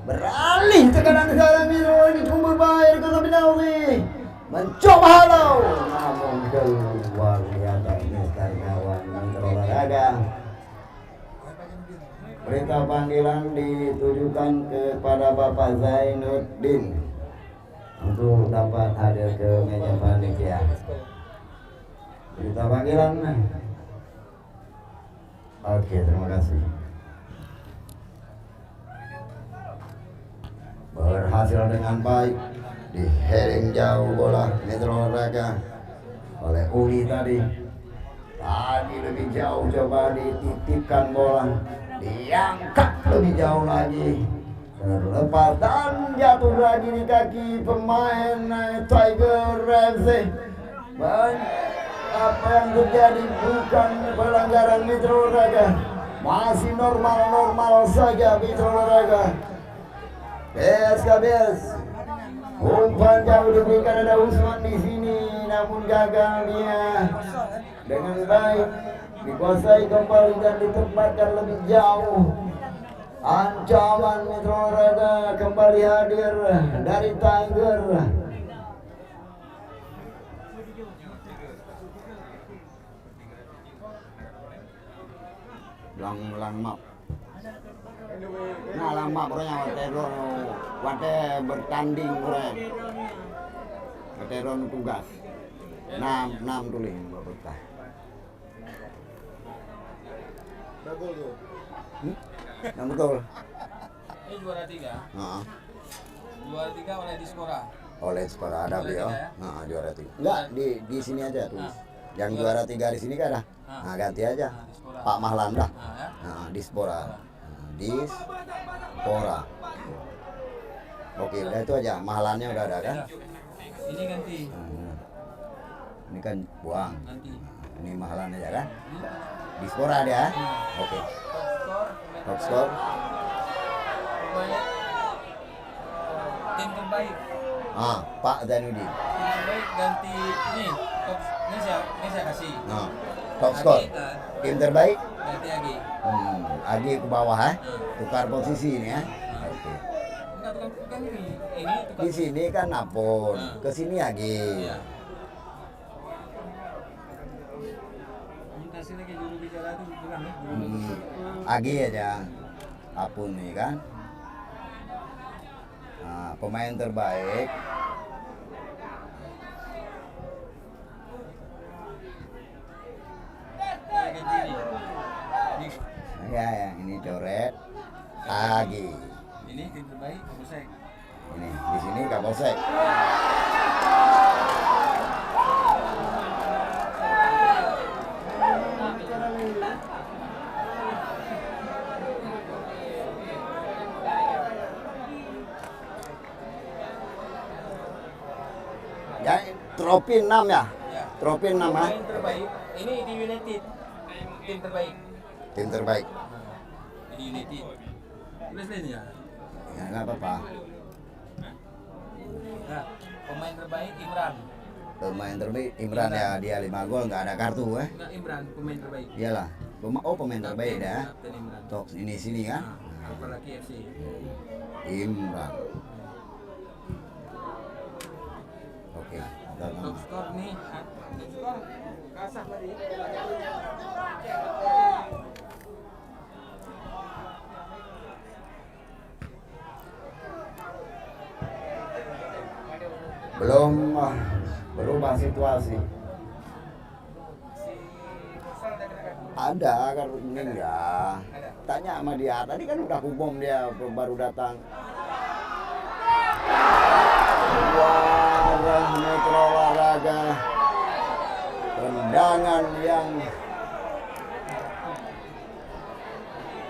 Beralih tekanan sekarang mitra ini cukup berbahaya ke penalti. Mencoba halau, namun keluar di atasnya kawan mitra olahraga. Perintah panggilan ditujukan kepada Bapak Zainuddin untuk dapat hadir ke meja panitia. Perintah panggilan. Oke, terima kasih. Berhasil dengan baik. Di heading jauh bola mitra olahraga oleh Uli tadi lebih jauh, coba dititipkan bola, diangkat lebih jauh lagi, terlepas dan jatuh lagi di kaki pemain Tiger FC. Apa yang terjadi bukan pelanggaran mitra olahraga, masih normal saja mitra olahraga. PSKBS umpan jauh diberikan, ada Usman di sini, namun gagal dia dengan baik dikuasai kembali dan ditempatkan lebih jauh. Ancaman mitra olahraga kembali hadir dari Tiger. Lang map. Nah lang map orangnya wate bertanding orang. Veteran tugas. 6 tulis betah. Betul tuh. Yang betul. Ini juara 3. Heeh. Juara 3 oleh Dispora. Oleh Dispora ada Juara beliau. tiga ya? Nah, juara 3. Enggak, di sini aja tulis. Yang juara 3 di sini kan ada. Nah, ganti aja. Dispora. Pak Mahlan dah. Ya. Nah, Dispora. Dispora. Oke, udah itu aja. Mahalannya udah ada kan? Ini ganti. Ini kan buang. Nanti. Ini mahalan aja kan? Dispora dia. Oke. Top score. Tim terbaik. Pak Zainuddin. Tim terbaik ganti ini. Top ini saya kasih. Nah, top score. Tim terbaik. Ganti Agi. Agi ke bawah tukar posisi ini ya. Oke. Enggak tukar ini tukar. Di sini kan Napon, ke sini Agi. Iya. Kasih lagi juru bicara itu bilang ya. Agi aja. Apun nih kan. Nah, pemain terbaik. Ya, yang ini coret Agi. Ini tim terbaik Kapolsek. Ini di sini Kapolsek. Ya, trofi 6 ya? Trofi 6 ya? Tim terbaik. Ini di United. Tim terbaik. Tim terbaik. Di United. Tulis ini ya. Ya nggak apa-apa. Nah, pemain terbaik Imran. Pemain terbaik Imran ya, dia 5 gol nggak ada kartu Enggak Imran, pemain terbaik. Iyalah. Pemain terbaik dah. Kapten Imran. Tok ini sini kan? Nah, apalagi FC. Imran. Oke. Top skor nih. Top skor kasah tadi. Belum berubah situasi. Ada kan kuning ya. tanya sama dia. Tadi kan udah umum dia baru datang. Warah Metro Olahraga. Tendangan yang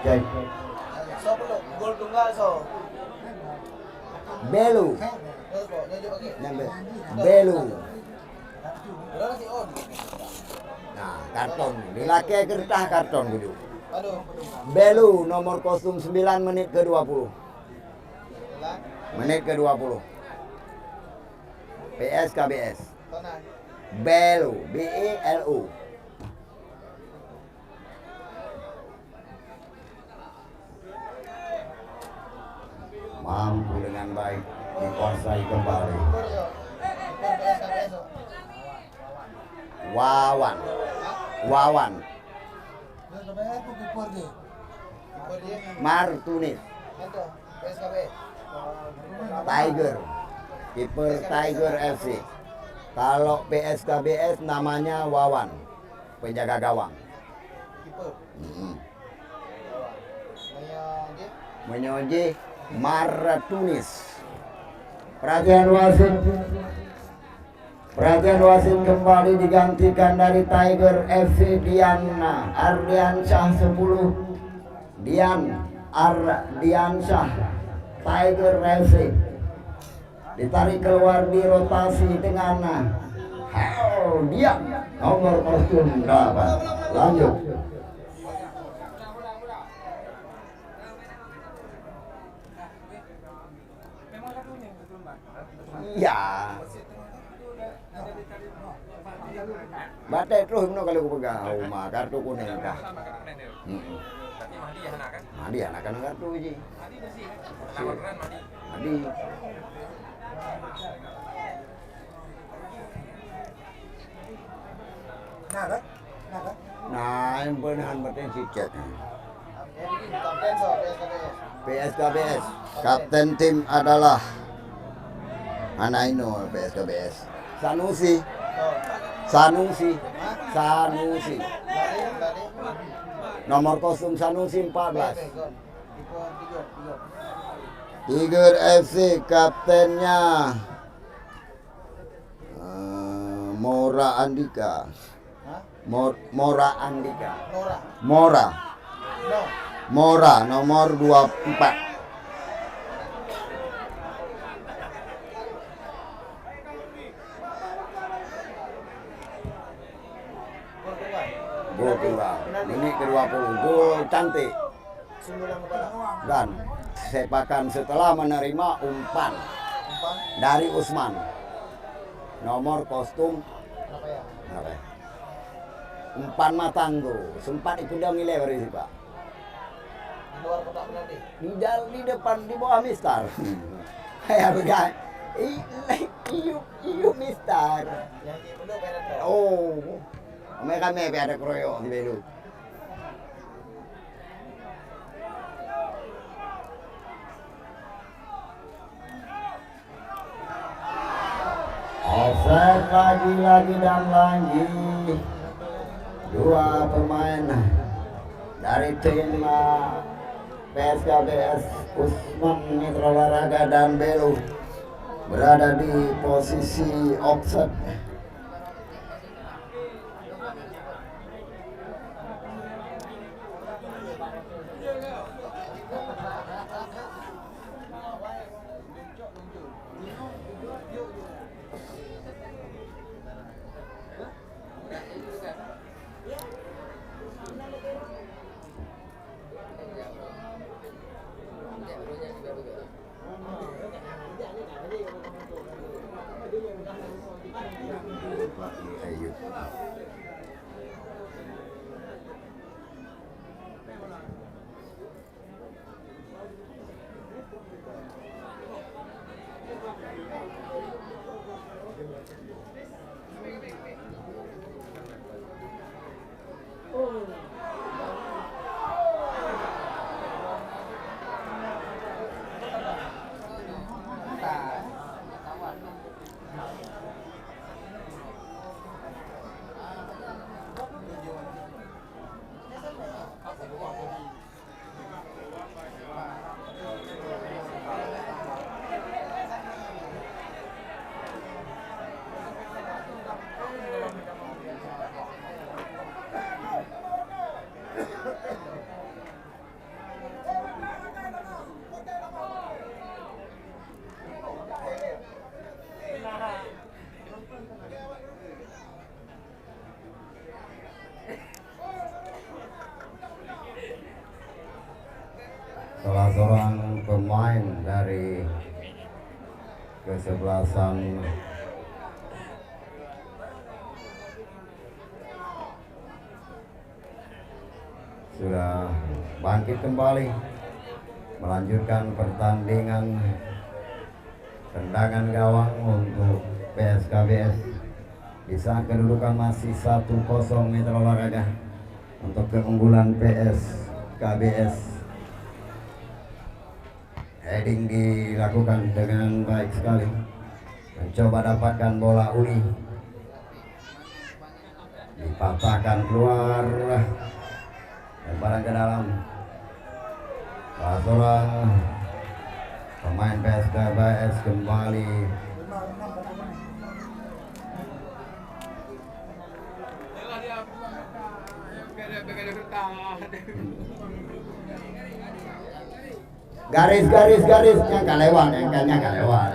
cek. So belum gol tunggal so. Belu. Nyojo pakai. Nyampe. Belu. Berapa sih on? Nah, karton. Dilake kertas karton kudu. Aduh. Belu nomor kostum 9 menit ke-20. Menit ke-20. PS KBS. Tonan. Belu, BELU. Mampu dengan baik dikuasai kembali. Kiper so. Kiper PSKBS so. Wawan. Wawan. Kiper dia. Martunis. Itu PSKBS. Tiger. Kiper Tiger FC. Kalau PSKBS namanya Wawan. Penjaga gawang. Kiper. Dia. Menyoji Martunis. Perhatian wasit. Perhatian wasit kembali digantikan dari Tiger FC Diana Ardiansyah 10. Ardiansyah Tiger FC ditarik keluar di rotasi dengan dia nomor kostum 8. Lanjut. Iya. Batai terus kalau aku pegang mah kartu kuning kah? Berarti Mahdi ya anak kan? Mahdi anak-anak kartu ji. Mahdi bersih kan? Nama keren Mahdi. Mahdi. Nah, yang benar berarti cicet. Kapten so PSKBS. PSKBS. Kapten tim adalah Anaino PSKBS. Sanusi. Sanusi. Sanusi. Lari. Nomor kostum Sanusi 14. Tiger. Tiger FC kaptennya Mora Andika. Mora Andika. Nora. Mora nomor 24. Gol kedua, menit ke-20, gol cantik. Dan sepakan setelah menerima umpan dari Usman. Nomor kostum berapa ya? Umpan matang tuh, sempat ikut dia ngilai dari sih Pak. Di luar kotak penalti. Di depan di bawah Mister. Kayak begitu. Iyo Mister. Yang di belah penetrasi. Oh, kami ada kroyok di Belu. Offside lagi dan lagi. Dua pemain dari tim PSKBS Usman Mitra Olahraga dan Belu berada di posisi offside. Ayub. salah seorang pemain dari kesebelasan sudah bangkit kembali melanjutkan pertandingan tendangan gawang untuk PSKBS. Di saat kedudukan masih 1-0 Mitra Olahraga untuk keunggulan PSKBS. Heading dilakukan dengan baik sekali, mencoba dapatkan bola Uli, dipatahkan keluar, lemparan ke dalam. Salah seorang pemain PSKBS kembali garisnya kalewat, engkanya kalewat.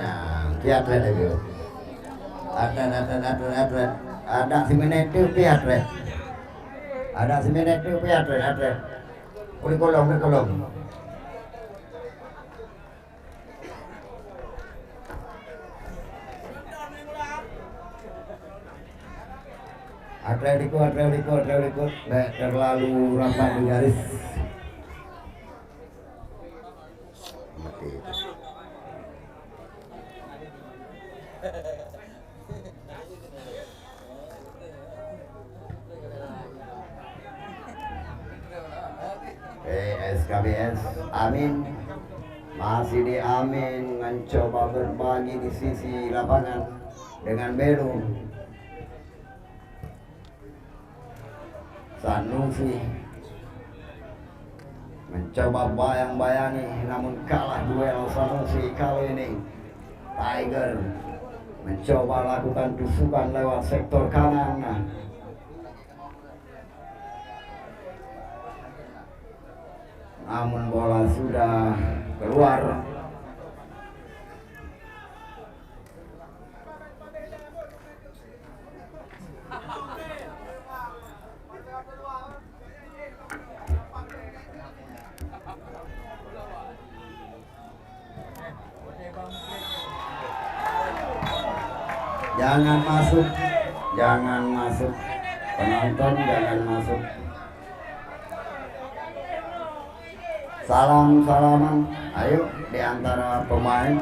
Lihat itu. Ada semenit itu lihat. Ada semenit itu lihat. Uli kolong. Atletico, terlalu rapat di garis. PSKBS Amin masih di Amin mencoba berbagi di sisi lapangan dengan Beru. Sanusi mencoba bayang-bayangi namun kalah duel Sanusi kali ini. Tiger mencoba lakukan tusukan lewat sektor kanan. Namun bola sudah keluar. Jangan masuk, penonton jangan masuk. Salaman, ayo di antara para pemain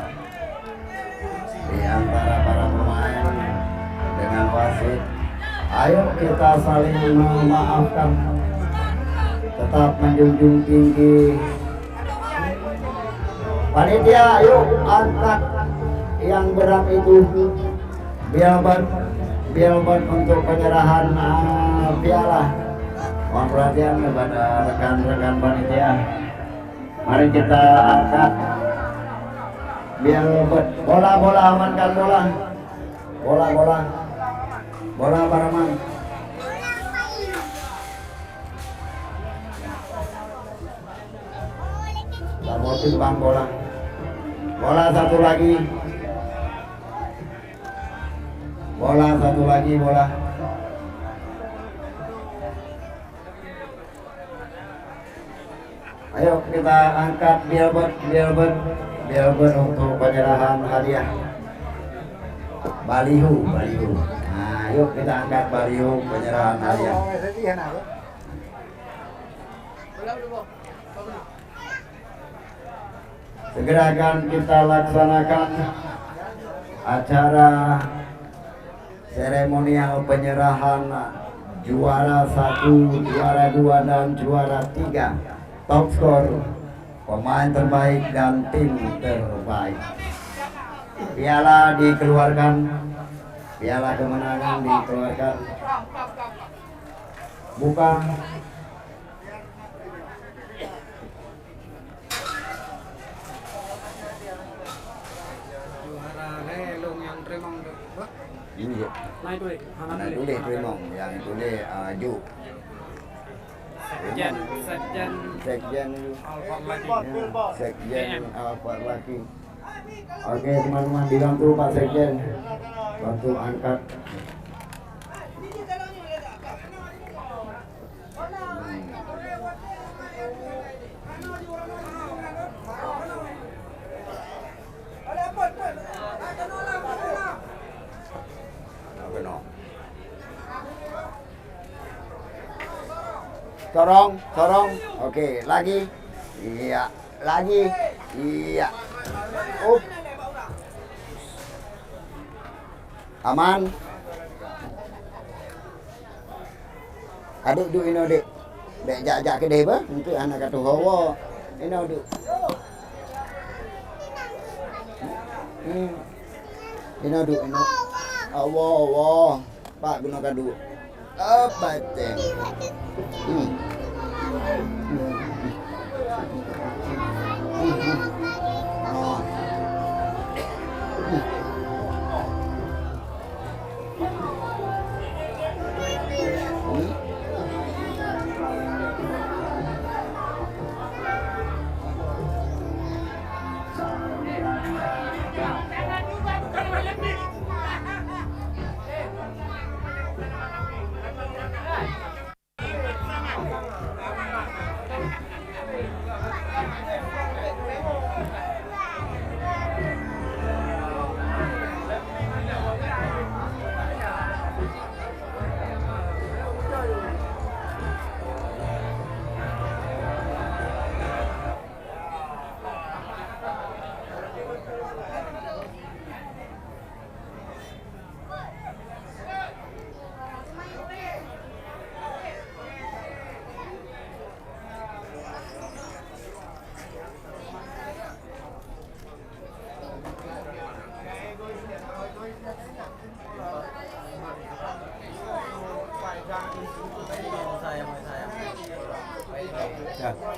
dengan wasit. Ayo kita saling memaafkan, tetap menjunjung tinggi. Panitia, ayo angkat yang berat itu. Biarban untuk penyerahan piala. Mohon perhatian kepada rekan-rekan panitia. Mari kita angkat Biarban. Bola amankan bola. Bola Paraman. Tak mau timbang bola. Bola satu lagi. Ayo kita angkat Biarban untuk penyerahan hadiah. Baliho. Nah, yuk kita angkat baliho penyerahan hadiah. Segera akan kita laksanakan acara seremonial penyerahan juara 1, juara 2 dan juara 3, top skor, pemain terbaik dan tim terbaik. Piala dikeluarkan, piala kemenangan dikeluarkan. Buka. Iya. Naik dulu Trimong, yang itu Ju. Sekjen Alfar lagi. Oke teman-teman, dibantu Pak Sekjen, bantu angkat. sorong. Oke, lagi. Iya, lagi. Iya. Up. Aman. Adik duk ini adik. Dek jak ke deh bah untuk anak kata hawa. Ini duk. Ini duk ini. Allah. Pak gunakan duk. Apa teh?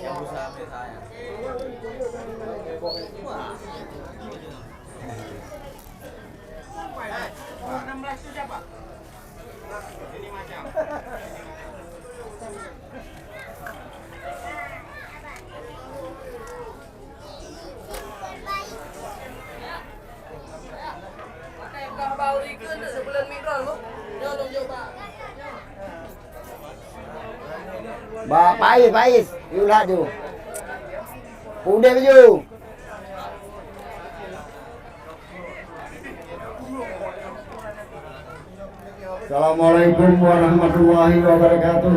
Yang berusaha sampai saya. Pais, you lah tu. Udah baju. Assalamualaikum warahmatullahi wabarakatuh.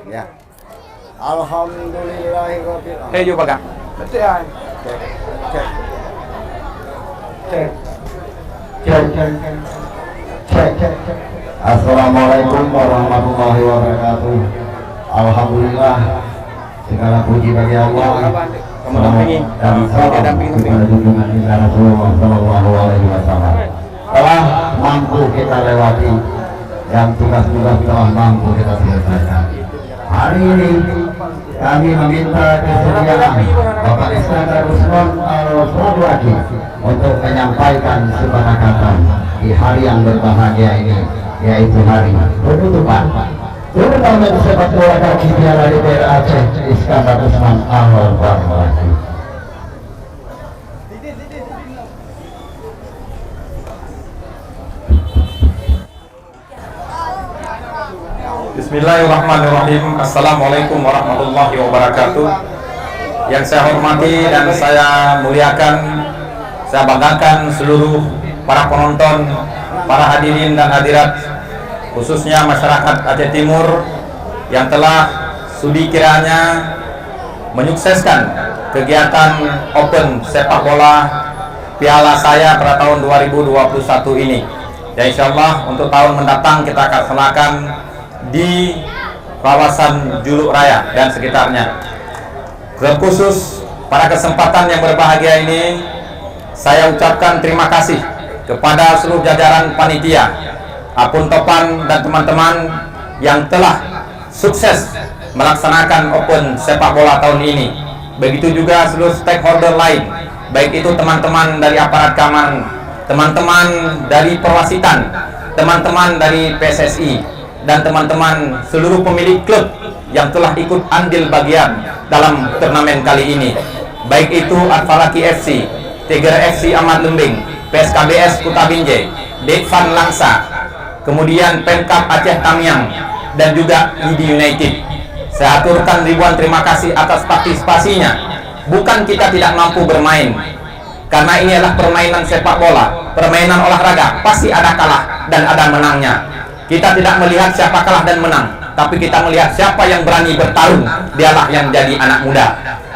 Ya. Alhamdulillahirabbil alamin. Hei, Pak. Betul ya. Cek. Assalamualaikum warahmatullahi wabarakatuh. Alhamdulillah, segala puji bagi Allah. Dan salam kepada junjungan kita Rasulullah Sallallahu Alaihi Wasallam. Telah mampu kita lewati dan tugas-tugas telah mampu kita selesaikan. Hari ini kami meminta kesediaan Bapak Iskandar Usman Al-Fabraki untuk menyampaikan sebuah kata di hari yang berbahagia ini, yaitu hari penutupan turnamen sepak bola kaki Piala Daerah Aceh Iskandar Usman Al-Fabraki. Bismillahirrahmanirrahim. Assalamualaikum warahmatullahi wabarakatuh. Yang saya hormati dan saya muliakan, saya banggakan seluruh para penonton, para hadirin dan hadirat, khususnya masyarakat Aceh Timur yang telah sudi kiranya menyukseskan kegiatan Open sepak bola Piala Saya pada tahun 2021 ini. Ya, insyaallah untuk tahun mendatang kita akan laksanakan di kawasan Juluk Raya dan sekitarnya. Terkhusus pada kesempatan yang berbahagia ini, saya ucapkan terima kasih kepada seluruh jajaran panitia, Apun Topan dan teman-teman yang telah sukses melaksanakan Open sepak bola tahun ini. Begitu juga seluruh stakeholder lain, baik itu teman-teman dari aparat keamanan, teman-teman dari perwasitan, teman-teman dari PSSI, dan teman-teman seluruh pemilik klub yang telah ikut andil bagian dalam turnamen kali ini, baik itu Al-Falaki FC, Tiger FC Ahmad Lembing, PSKBS Kuta Binjai, Dekvan Langsa, kemudian Pemkap Aceh Tamiang, dan juga ID United. Saya aturkan ribuan terima kasih atas partisipasinya. Bukan kita tidak mampu bermain, karena ini adalah permainan sepak bola, permainan olahraga, pasti ada kalah dan ada menangnya. Kita tidak melihat siapa kalah dan menang, tapi kita melihat siapa yang berani bertarung, dialah yang menjadi anak muda.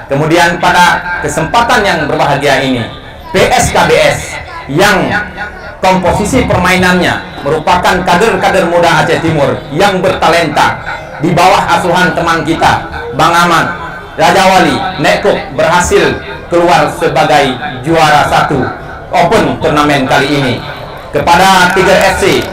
Kemudian pada kesempatan yang berbahagia ini, PSKBS yang komposisi permainannya merupakan kader-kader muda Aceh Timur yang bertalenta, di bawah asuhan teman kita Bang Ahmad, Raja Wali, Nekuk, berhasil keluar sebagai juara 1 Open turnamen kali ini. Kepada Tiger FC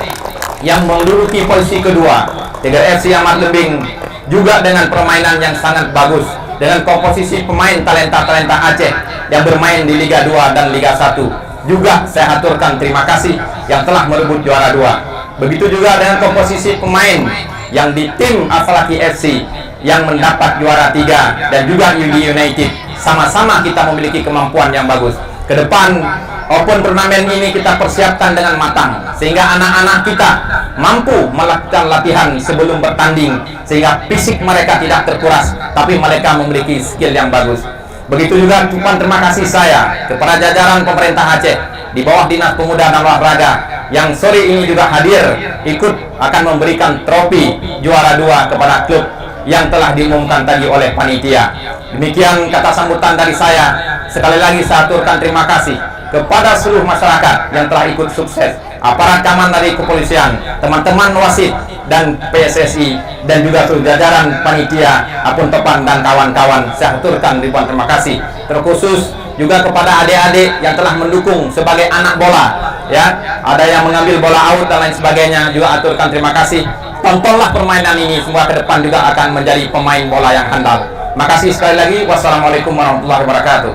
yang menduduki posisi kedua, Tiger FC Amat Lembing juga dengan permainan yang sangat bagus, dengan komposisi pemain talenta-talenta Aceh yang bermain di Liga 2 dan Liga 1. Juga saya aturkan terima kasih yang telah merebut juara 2. Begitu juga dengan komposisi pemain yang di tim Aflaki FC yang mendapat juara 3 dan juga UD United. Sama-sama kita memiliki kemampuan yang bagus. Ke depan Open turnamen ini kita persiapkan dengan matang, sehingga anak-anak kita mampu melakukan latihan sebelum bertanding, sehingga fisik mereka tidak terkuras, tapi mereka memiliki skill yang bagus. Begitu juga ucapan terima kasih saya kepada jajaran pemerintah Aceh di bawah Dinas Pemuda dan Olahraga yang sore ini juga hadir ikut akan memberikan trofi juara 2 kepada klub yang telah diumumkan tadi oleh panitia. Demikian kata sambutan dari saya. Sekali lagi saya aturkan terima kasih kepada seluruh masyarakat yang telah ikut sukses, aparat keamanan dari kepolisian, teman-teman wasit dan PSSI, dan juga seluruh jajaran panitia Apun Topan dan kawan-kawan. Saya aturkan ribuan terima kasih. Terkhusus juga kepada adik-adik yang telah mendukung sebagai anak bola, ya, ada yang mengambil bola out dan lain sebagainya, juga aturkan terima kasih. Tontonlah permainan ini, semua ke depan juga akan menjadi pemain bola yang handal. Makasih sekali lagi. Wassalamualaikum warahmatullahi wabarakatuh.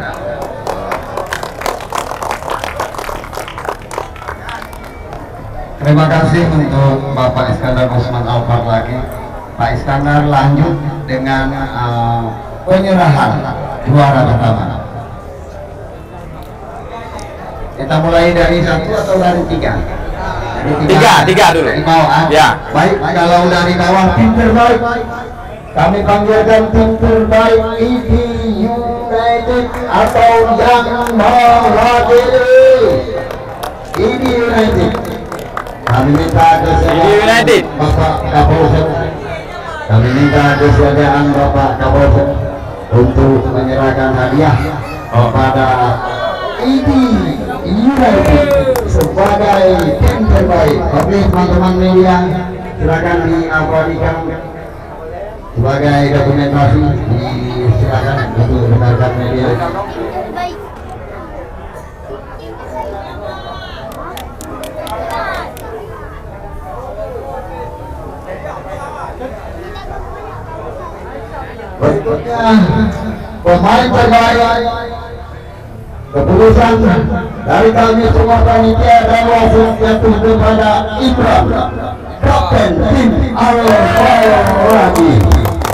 Terima kasih untuk Bapak Iskandar Usman Alfar lagi. Pak Iskandar lanjut dengan penyerahan juara pertama. Kita mulai dari 1 atau dari 3? Tiga dulu. Ya. Baik, kalau dari bawah tim terbaik, kami panggilkan tim terbaik ID United atau yang mewakili ID United. Kami minta kesediaan Bapak Kapolsek. Kami minta kesediaan Bapak Kapolsek untuk menyerahkan hadiah kepada ID United sebagai tim terbaik. Oke, teman-teman media, silakan diabadikan sebagai dokumentasi. Silakan untuk rekan media. Berikutnya pemain terbaik, keputusan dari kami semua panitia dan wasit jatuh kepada Imran, kapten tim Al-Fawadi.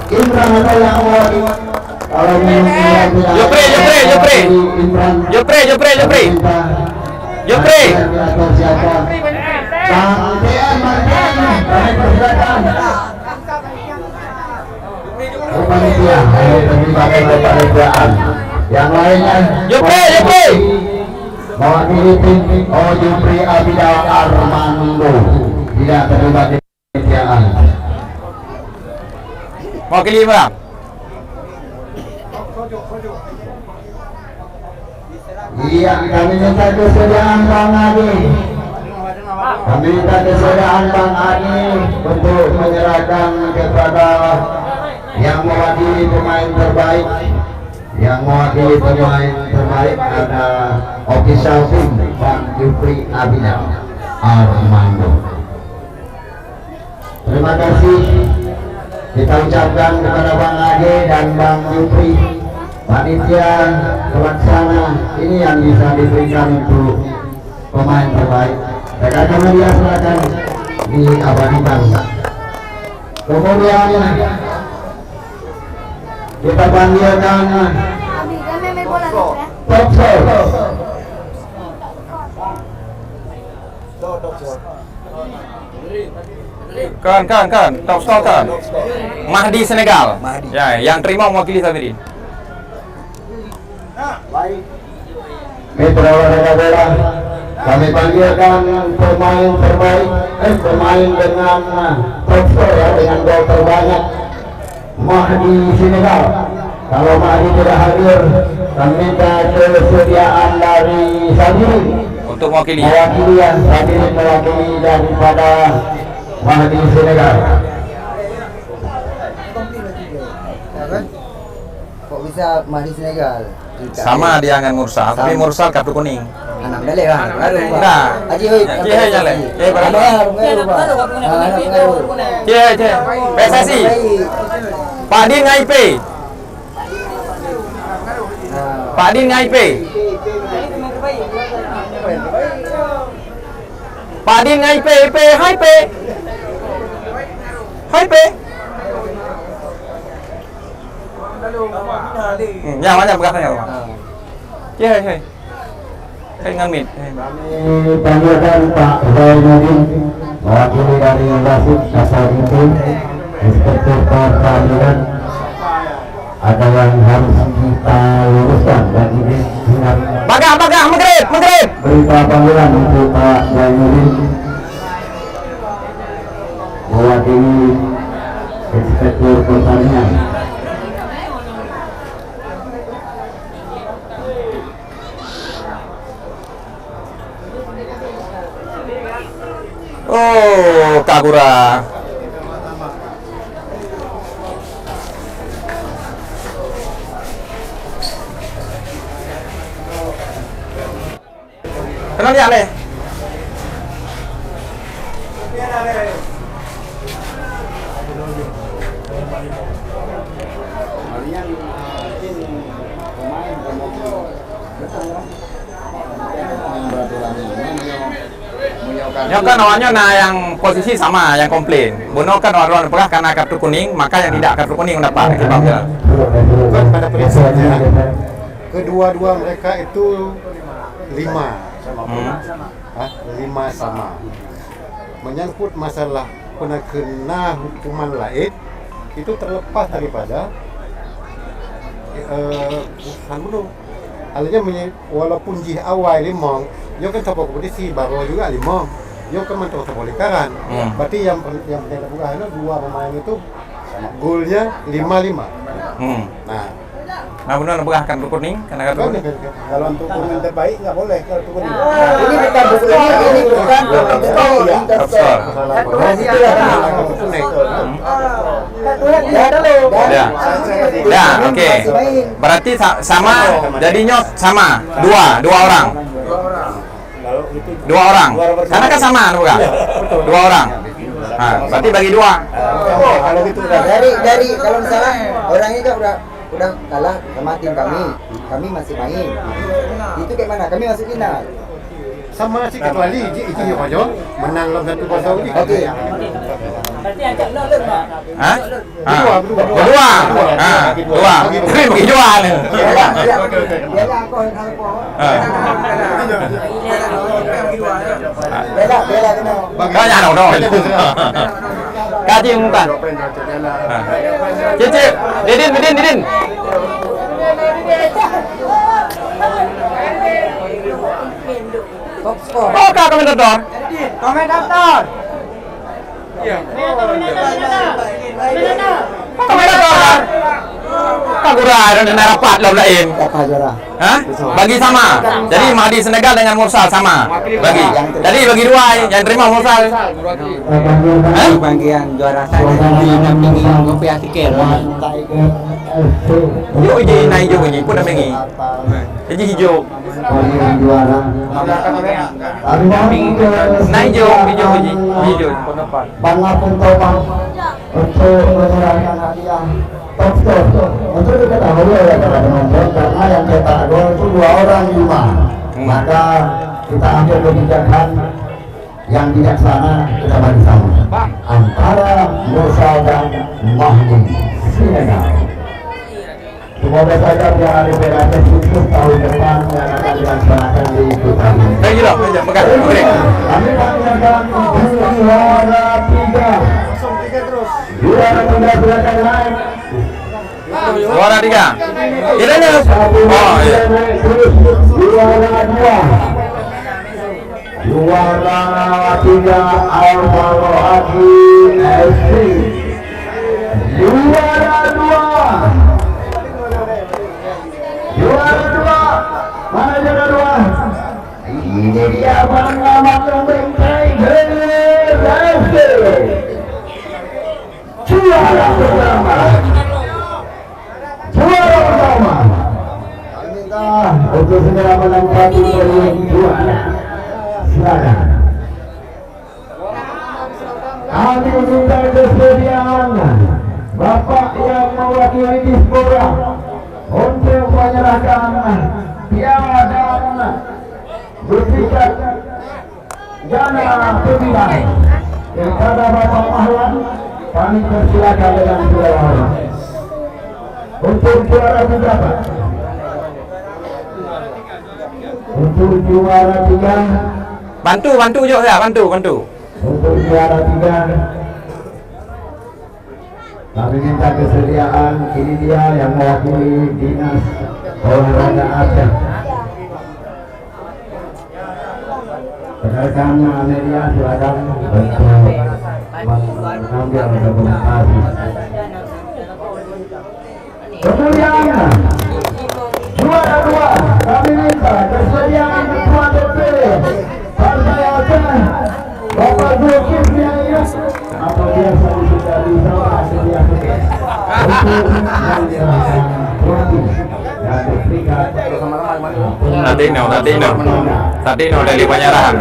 Imran adalah mewakili. Kalau Jopre. Panitia, terlibat kepanitiaan. Yang lainnya, Jopre. Mewakili tim Jopre Abidal Armando tidak terlibat di kepanitiaan. Mewakili Imam. Iya, kami minta kesediaan Bang Adi. Kami minta kesediaan Bang Adi untuk menyerahkan kepada yang mewakili pemain terbaik. Yang mewakili pemain terbaik ada official tim Bang Jupri Abidal Armando. Terima kasih kita ucapkan kepada Bang Ade dan Bang Jupri, panitia pelaksana ini yang bisa diberikan untuk pemain terbaik. Rekan media silakan diabadikan. Kemudian kita panggilkan top score. Kan, top score kan. Mahdi Senegal. Ya, yang terima mewakili Sabirin. Mitra olahraga bola Kami panggilkan pemain terbaik, pemain dengan top score ya, dengan gol terbanyak, Mahdi Senegal. Kalau Mahdi tidak hadir, kami minta kesediaan dari Sabiri untuk mewakili. Sabiri mewakili daripada Mahdi Senegal. Kok bisa Mahdi Senegal? Sama dia dengan Mursal, tapi Mursal kartu kuning. Anak dale lah. Nah, Aji hoi. nyale. PSSI. Pak Din IP. Pak Din IP. Pak Din IP, hai P. Hai P. Ya, mana bekasnya, Pak? Ya, ya. Dengan mit. Kami panggilkan Pak Zainuddin mewakili dari Wasit Kasar itu, Inspektur Pertanian. Ada yang harus kita luruskan dan ini ingat. Bagah, mengerit. Berita panggilan untuk Pak Zainuddin mewakili Inspektur Pertanian. Oh, Kagura. Kenal dia Le? Yang kan awalnya yang posisi sama, yang komplain. Bono kan orang pernah karena kartu kuning, maka yang tidak kartu kuning mendapat. Bukan pada prinsipnya kedua-dua mereka itu 5 sama. Menyangkut masalah kena hukuman lain itu terlepas daripada Alanya walaupun jih awal limong, yo kan top kompetisi baru juga limong. Yo kan mentok boleh karan. Berarti yang penting bukan dua pemain itu golnya 5-5. Nah, benar bukan kartu kuning karena kartu kuning. Kalau untuk pemain terbaik nggak boleh kartu kuning. Ini bukan Ya, oke. Berarti sama, jadinya sama. Dua orang. Karena kan sama, bukan? 2 orang. Nah, berarti bagi 2. Kalau gitu Dari kalau misalnya orang ini kan udah kalah sama tim kami masih main. Itu kayak mana? Kami masuk final. sama sih kecuali itu aja menang dalam 1-0 di Oke. Berarti ajak lo lu, Pak. Hah? Berdua. Dua. Bagi 2 nih. Bela kena. Banyak dong. Kaji muka. Cici, Didin. Top score. Oh, Kak komentator. Komentator. Komentator. Kagura dan rapat lo lain. Apa jara? Hah? Bagi sama. Jadi Mahdi Senegal dengan Mursal sama. Bagi. Jadi bagi 2 yang terima Mursal. Bagian juara saya dinampingi kopi asikir. Hijau je naik hijau je pun dah mengi. Jadi hijau. Naik hijau je. Hijau pun dapat. Manapun Topang untuk menyerahkan hadiah top score untuk diketahui oleh para penonton karena yang cetak gol itu 2 orang 5. Maka kita ambil kebijakan yang bijaksana, kita bagi sama antara Musa dan Mahdi Senegal. Semoga saja piala Liga Khusus tahun depan yang akan dilaksanakan di Kutai. Lagi lah, aja makan. Kami panggilkan juara 3. Juara 3 silakan naik. Juara 3. Ini nih. Oh iya. Juara 2. juara 3 Alvaro Agi FC, juara 2 mana juara 2? Ini dia Bangga Maklum Bengkai FC, juara pertama. Untuk segera menempati peringkat juara. Silakan. Kami minta kesediaan Bapak yang mewakili Dispora untuk menyerahkan piala dan bertikat dana pemilihan kepada Bapak Mahlan. Kami persilakan dengan segala hormat. Untuk juara berapa? Untuk juara 3, Bantu juga ya, bantu. untuk juara 3 kami minta kesediaan. Ini dia yang mewakili Dinas Olahraga Aceh. Rekan media silakan untuk mengambil dokumentasi. Kemudian juara 2 kami minta kesediaan Ketua DPD Partai Aceh Bapak Zulkifli atau biasa disebut disapa sedia untuk menyerahkan trofi dan berikan Tadino dari penyerahan.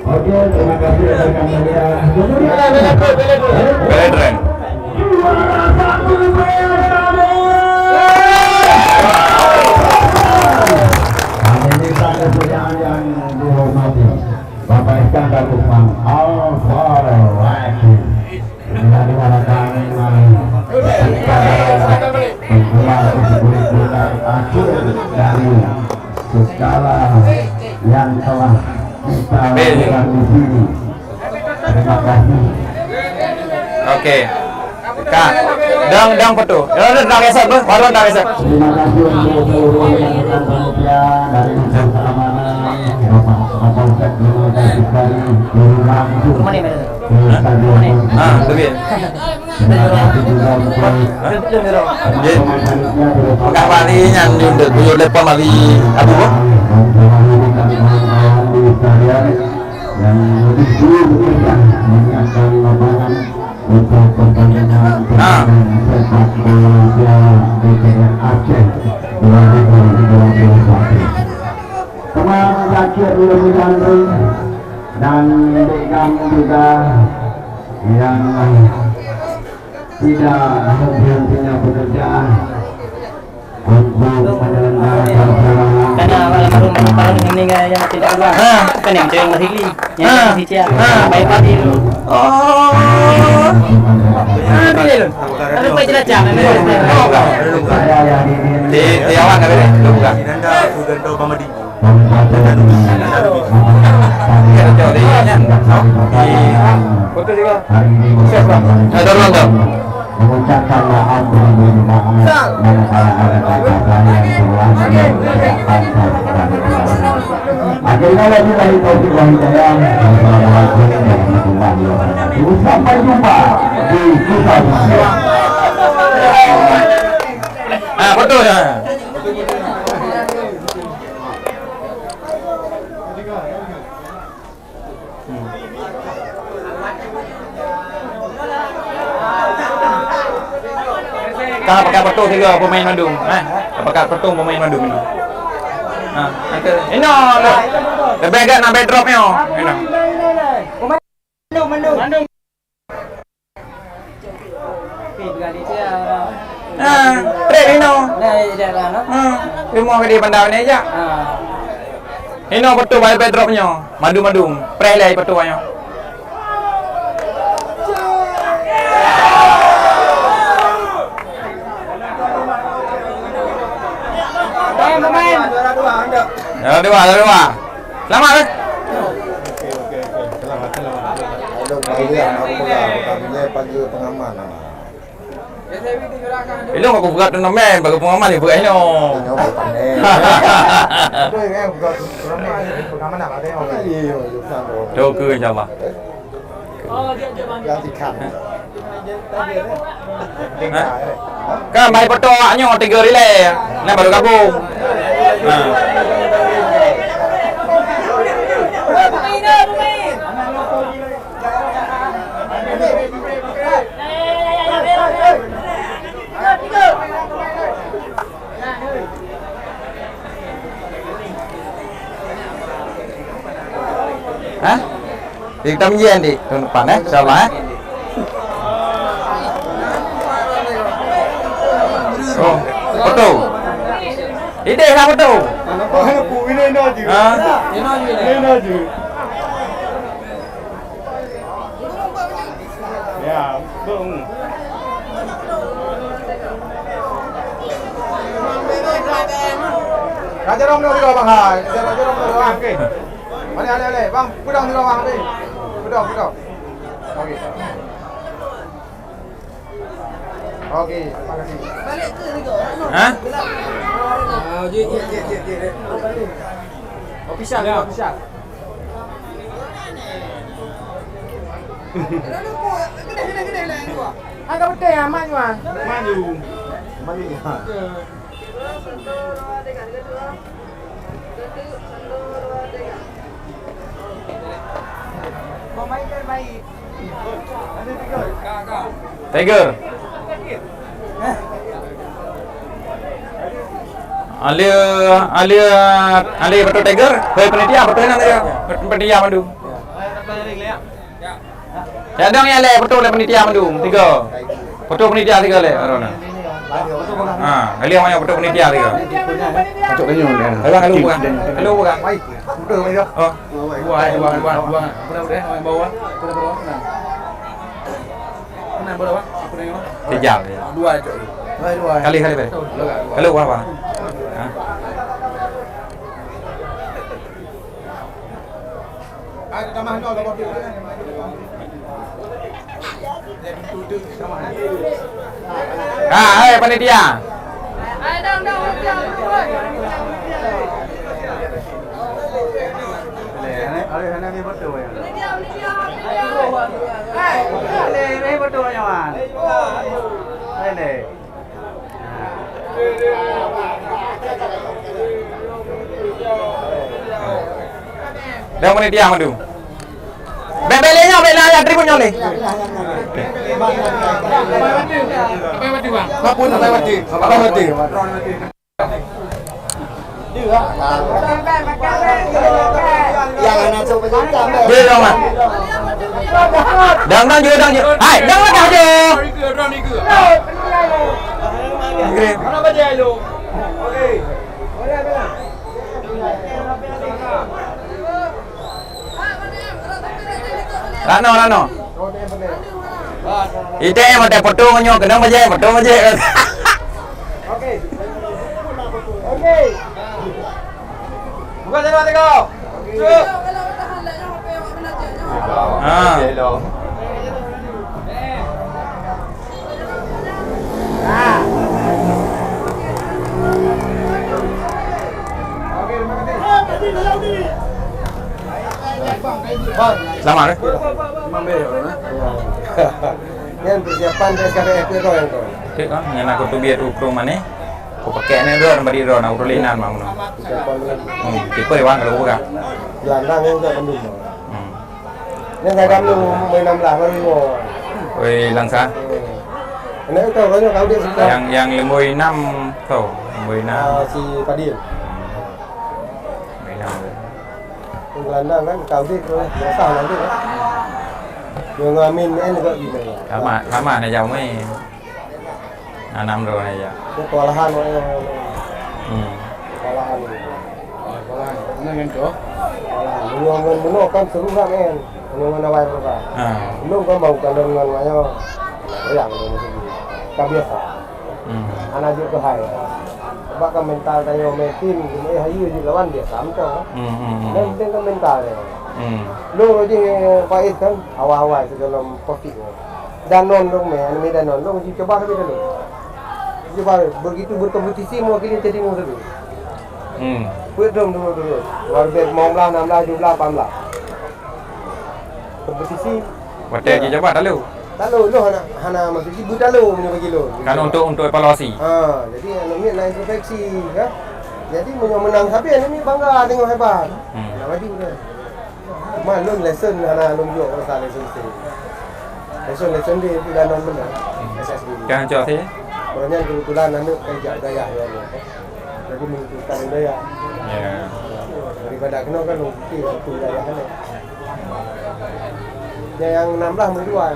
Oke, terima kasih rekan media. Beledren. Kami minta kesediaan yang dihormati Bapak Iskandar Usman Alvaro Agi yang dimanakan menggelar kurikulum akhir dari segala yang telah kita lakukan di sini. Terima kasih. Oke. Kak, dang petu. Ya udah dah geser tuh, baru dah geser. Terima kasih untuk seluruh rekan panitia dari unsur keamanan, Bapak Ustaz Guru dan Sikari turun langsung ke stadion. Tuh dia. Terima kasih juga untuk teman-teman panitia Kak Bali nyanyi dulu depan Bali Abu. yang lebih dulu menyiapkan lapangan untuk pertandingan sepak bola DPR Aceh 2021. Teman Zakir Lumujandri dan Bekam juga yang tidak henti-hentinya bekerja untuk menyelenggarakan Karena malam ini yang tidak keluar kan yang cewek mahili yang si Cia baik pagi dulu. Ada apa jelajah Di awal nggak boleh, lu buka. mengucapkan maaf manakala ada kata-kata yang telah mengucapkan akhirnya lagi dari Taufik Wahidayah. Wassalamualaikum warahmatullahi wabarakatuh. Sampai jumpa di kisah. Betul ya. Apakah betul juga pemain Bandung? Apakah betul pemain Bandung ini? Ini lebih agak nak backdropnya. Ini. Bandung. Trek ini. Rumah di Bandar ni aja. Ini betul backdropnya. Bandung. Prelay betulnya. Juara dua. Selamat. Selamat. Ada bagian aku pegang, kaminya panggil pengaman. Ilong aku buka turnamen bagi pengalaman ni buat ini. Nyoba pandai. Tôi nghe một cái pengaman apa deh? Iya, Yusandro. Doku insyaallah. Ganti kan. Kan main foto aknya 3 relay. Nah baru gabung. Nah. Hah? Di Tamjian di tahun depan insyaallah. Oh, foto. Ide lah foto. Anak bu ini aja. Ah. Ini aja. Ya, bung. Raja Rom dulu bang, Raja Rom dulu bang, oke. Ale, bang, pudang dulu bang, pudang. Oke. Oke, makasih. Hah? Official. Agak betul ya, maju. Tiger. Alia betul Tiger. Hei penitia betul nanti ya. Penitia mandu. Ya dong ya le betul le penitia mandu. 3. Betul penitia 3 le Arona. Alia mana betul penitia 3. Masuk ke nyun. Halo bukan. Betul aja. Oh. Buang. Benar bawah. Benar bawah. Apa ni? Sejam. 2 aja. Kali be. Halo apa? Hah? Ada tambahan nol kalau dia. Hei panitia. Dah panitia mandu. Bebelnya ya tribunnya le. Kapun apa mati? Apa mati? Yang anak coba tambah. Dia dong man. Dang je. Hai, dang dah je. Mana baca lu? Okey. Rano. Ite ada foto nyo kena baje. Okey. Buka jalan teko. Ah. Selamat. Yang persiapan SKPF itu yang tu. Okey kan, yang aku tu biar ukro mana? Aku pakai ni ron bari ron aku linan mau no. Tipe wang kalau buka. Gelandang yang tak pendum. Yang kadang lu main 16 baru mau. Oi langsa. Ini tu kalau kau dia suka. Yang lemboi 6 tau. Lemboi 6. Si Padil. Lemboi 6. Gelandang kan kau dia biasa nanti kan. Yang Amin ni juga gitu. Sama này giàu mấy 5 rồi này giờ. Cái kewalahan orang. Kewalahan. Dengan tu. Kewalahan. Menurut kan seru kan men. Menurut awal berapa? Belum kan mau kandang dengan ayo. Yang kan biasa. Anak juga hai. Sebab kan mental tayo metin, ini hayu di lawan dia sampai. Nanti kan mental dia. Lu je Faiz kan awal-awal dalam topik. Danon dong, anime Danon dong, coba kali dulu. Coba begitu berkompetisi mewakili Timur dulu. Kuit dong dulu. Warga mau 16, 17, 18. Kompetisi. Berarti aja coba lalu. Lalu lo hana masuk ibu lalu bagi lo. Kan untuk evaluasi. Jadi ini naik introspeksi, ya. Jadi menang tapi ini bangga tengok hebat. Nah, maju dia. Cuma lo lesson hana lo juga pasal lesson sih. Lesson dia tidak non benar. SSB. Jangan jauh sih. Makanya kebetulan anak kerja daya ya. Jadi menentukan daya. Ya. Daripada kena kan itu daya kan. Yang 16 menjual.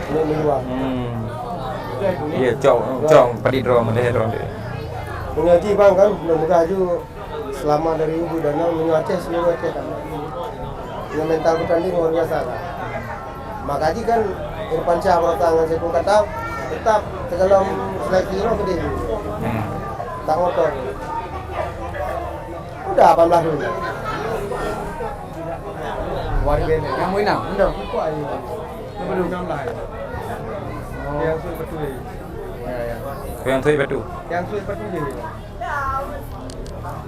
Ini menjual. Iya, cong pergi draw meneh draw dia. Mengaji bang kan, mudah-mudahan ju selama dari ibu dan anak mengaces kan. Dengan mental bertanding luar biasa kan. Makaji kan Irfan Syah tangan saya pun kata tetap dalam seleksi lo gede. Tak motor. Udah 18 dulu. Warga ini yang mau inang, inang. Belum 16. Yang sulit betul. Yang tu betul. Yang sulit betul je.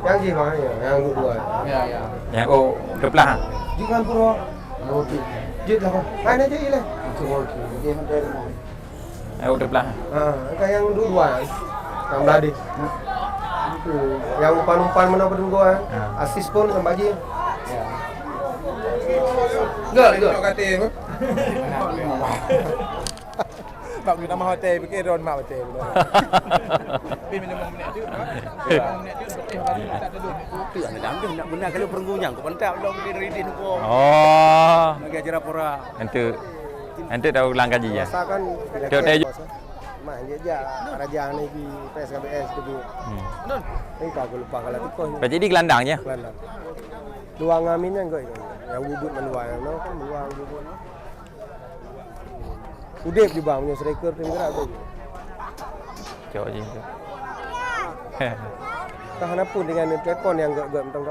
Yang ji mana ya? Yang dua. Ya. Yang depan. Jangan pura. Roti. Jid lah. Mana je ile? Roti. Dia hendak. Depan. Kan yang dua. Yang beladi. Itu yang umpan-umpan mana pun gua. Asis pun kan baji. Enggak. Kata apa? Mak kita mah hotel fikir ron mak hotel. Bin minum minyak tu. Minyak tu tak ada tu. Ada dalam nak benar kalau perenggunyang ko pantak belum diridin ko. Oh. Nak ajar pura. Ente tahu langkah dia. Rasakan. Dok dia. Mak dia raja ni di PSKBS tu. Ini tak lupa kalau tu kau. Berarti di gelandangnya. Gelandang. Dua ngamin yang kau. Yang bubut meluai no kan meluai bubut. Udep juga punya striker tim gerak tu. Jauh je tu. Tahan apa dengan telefon yang gak tentang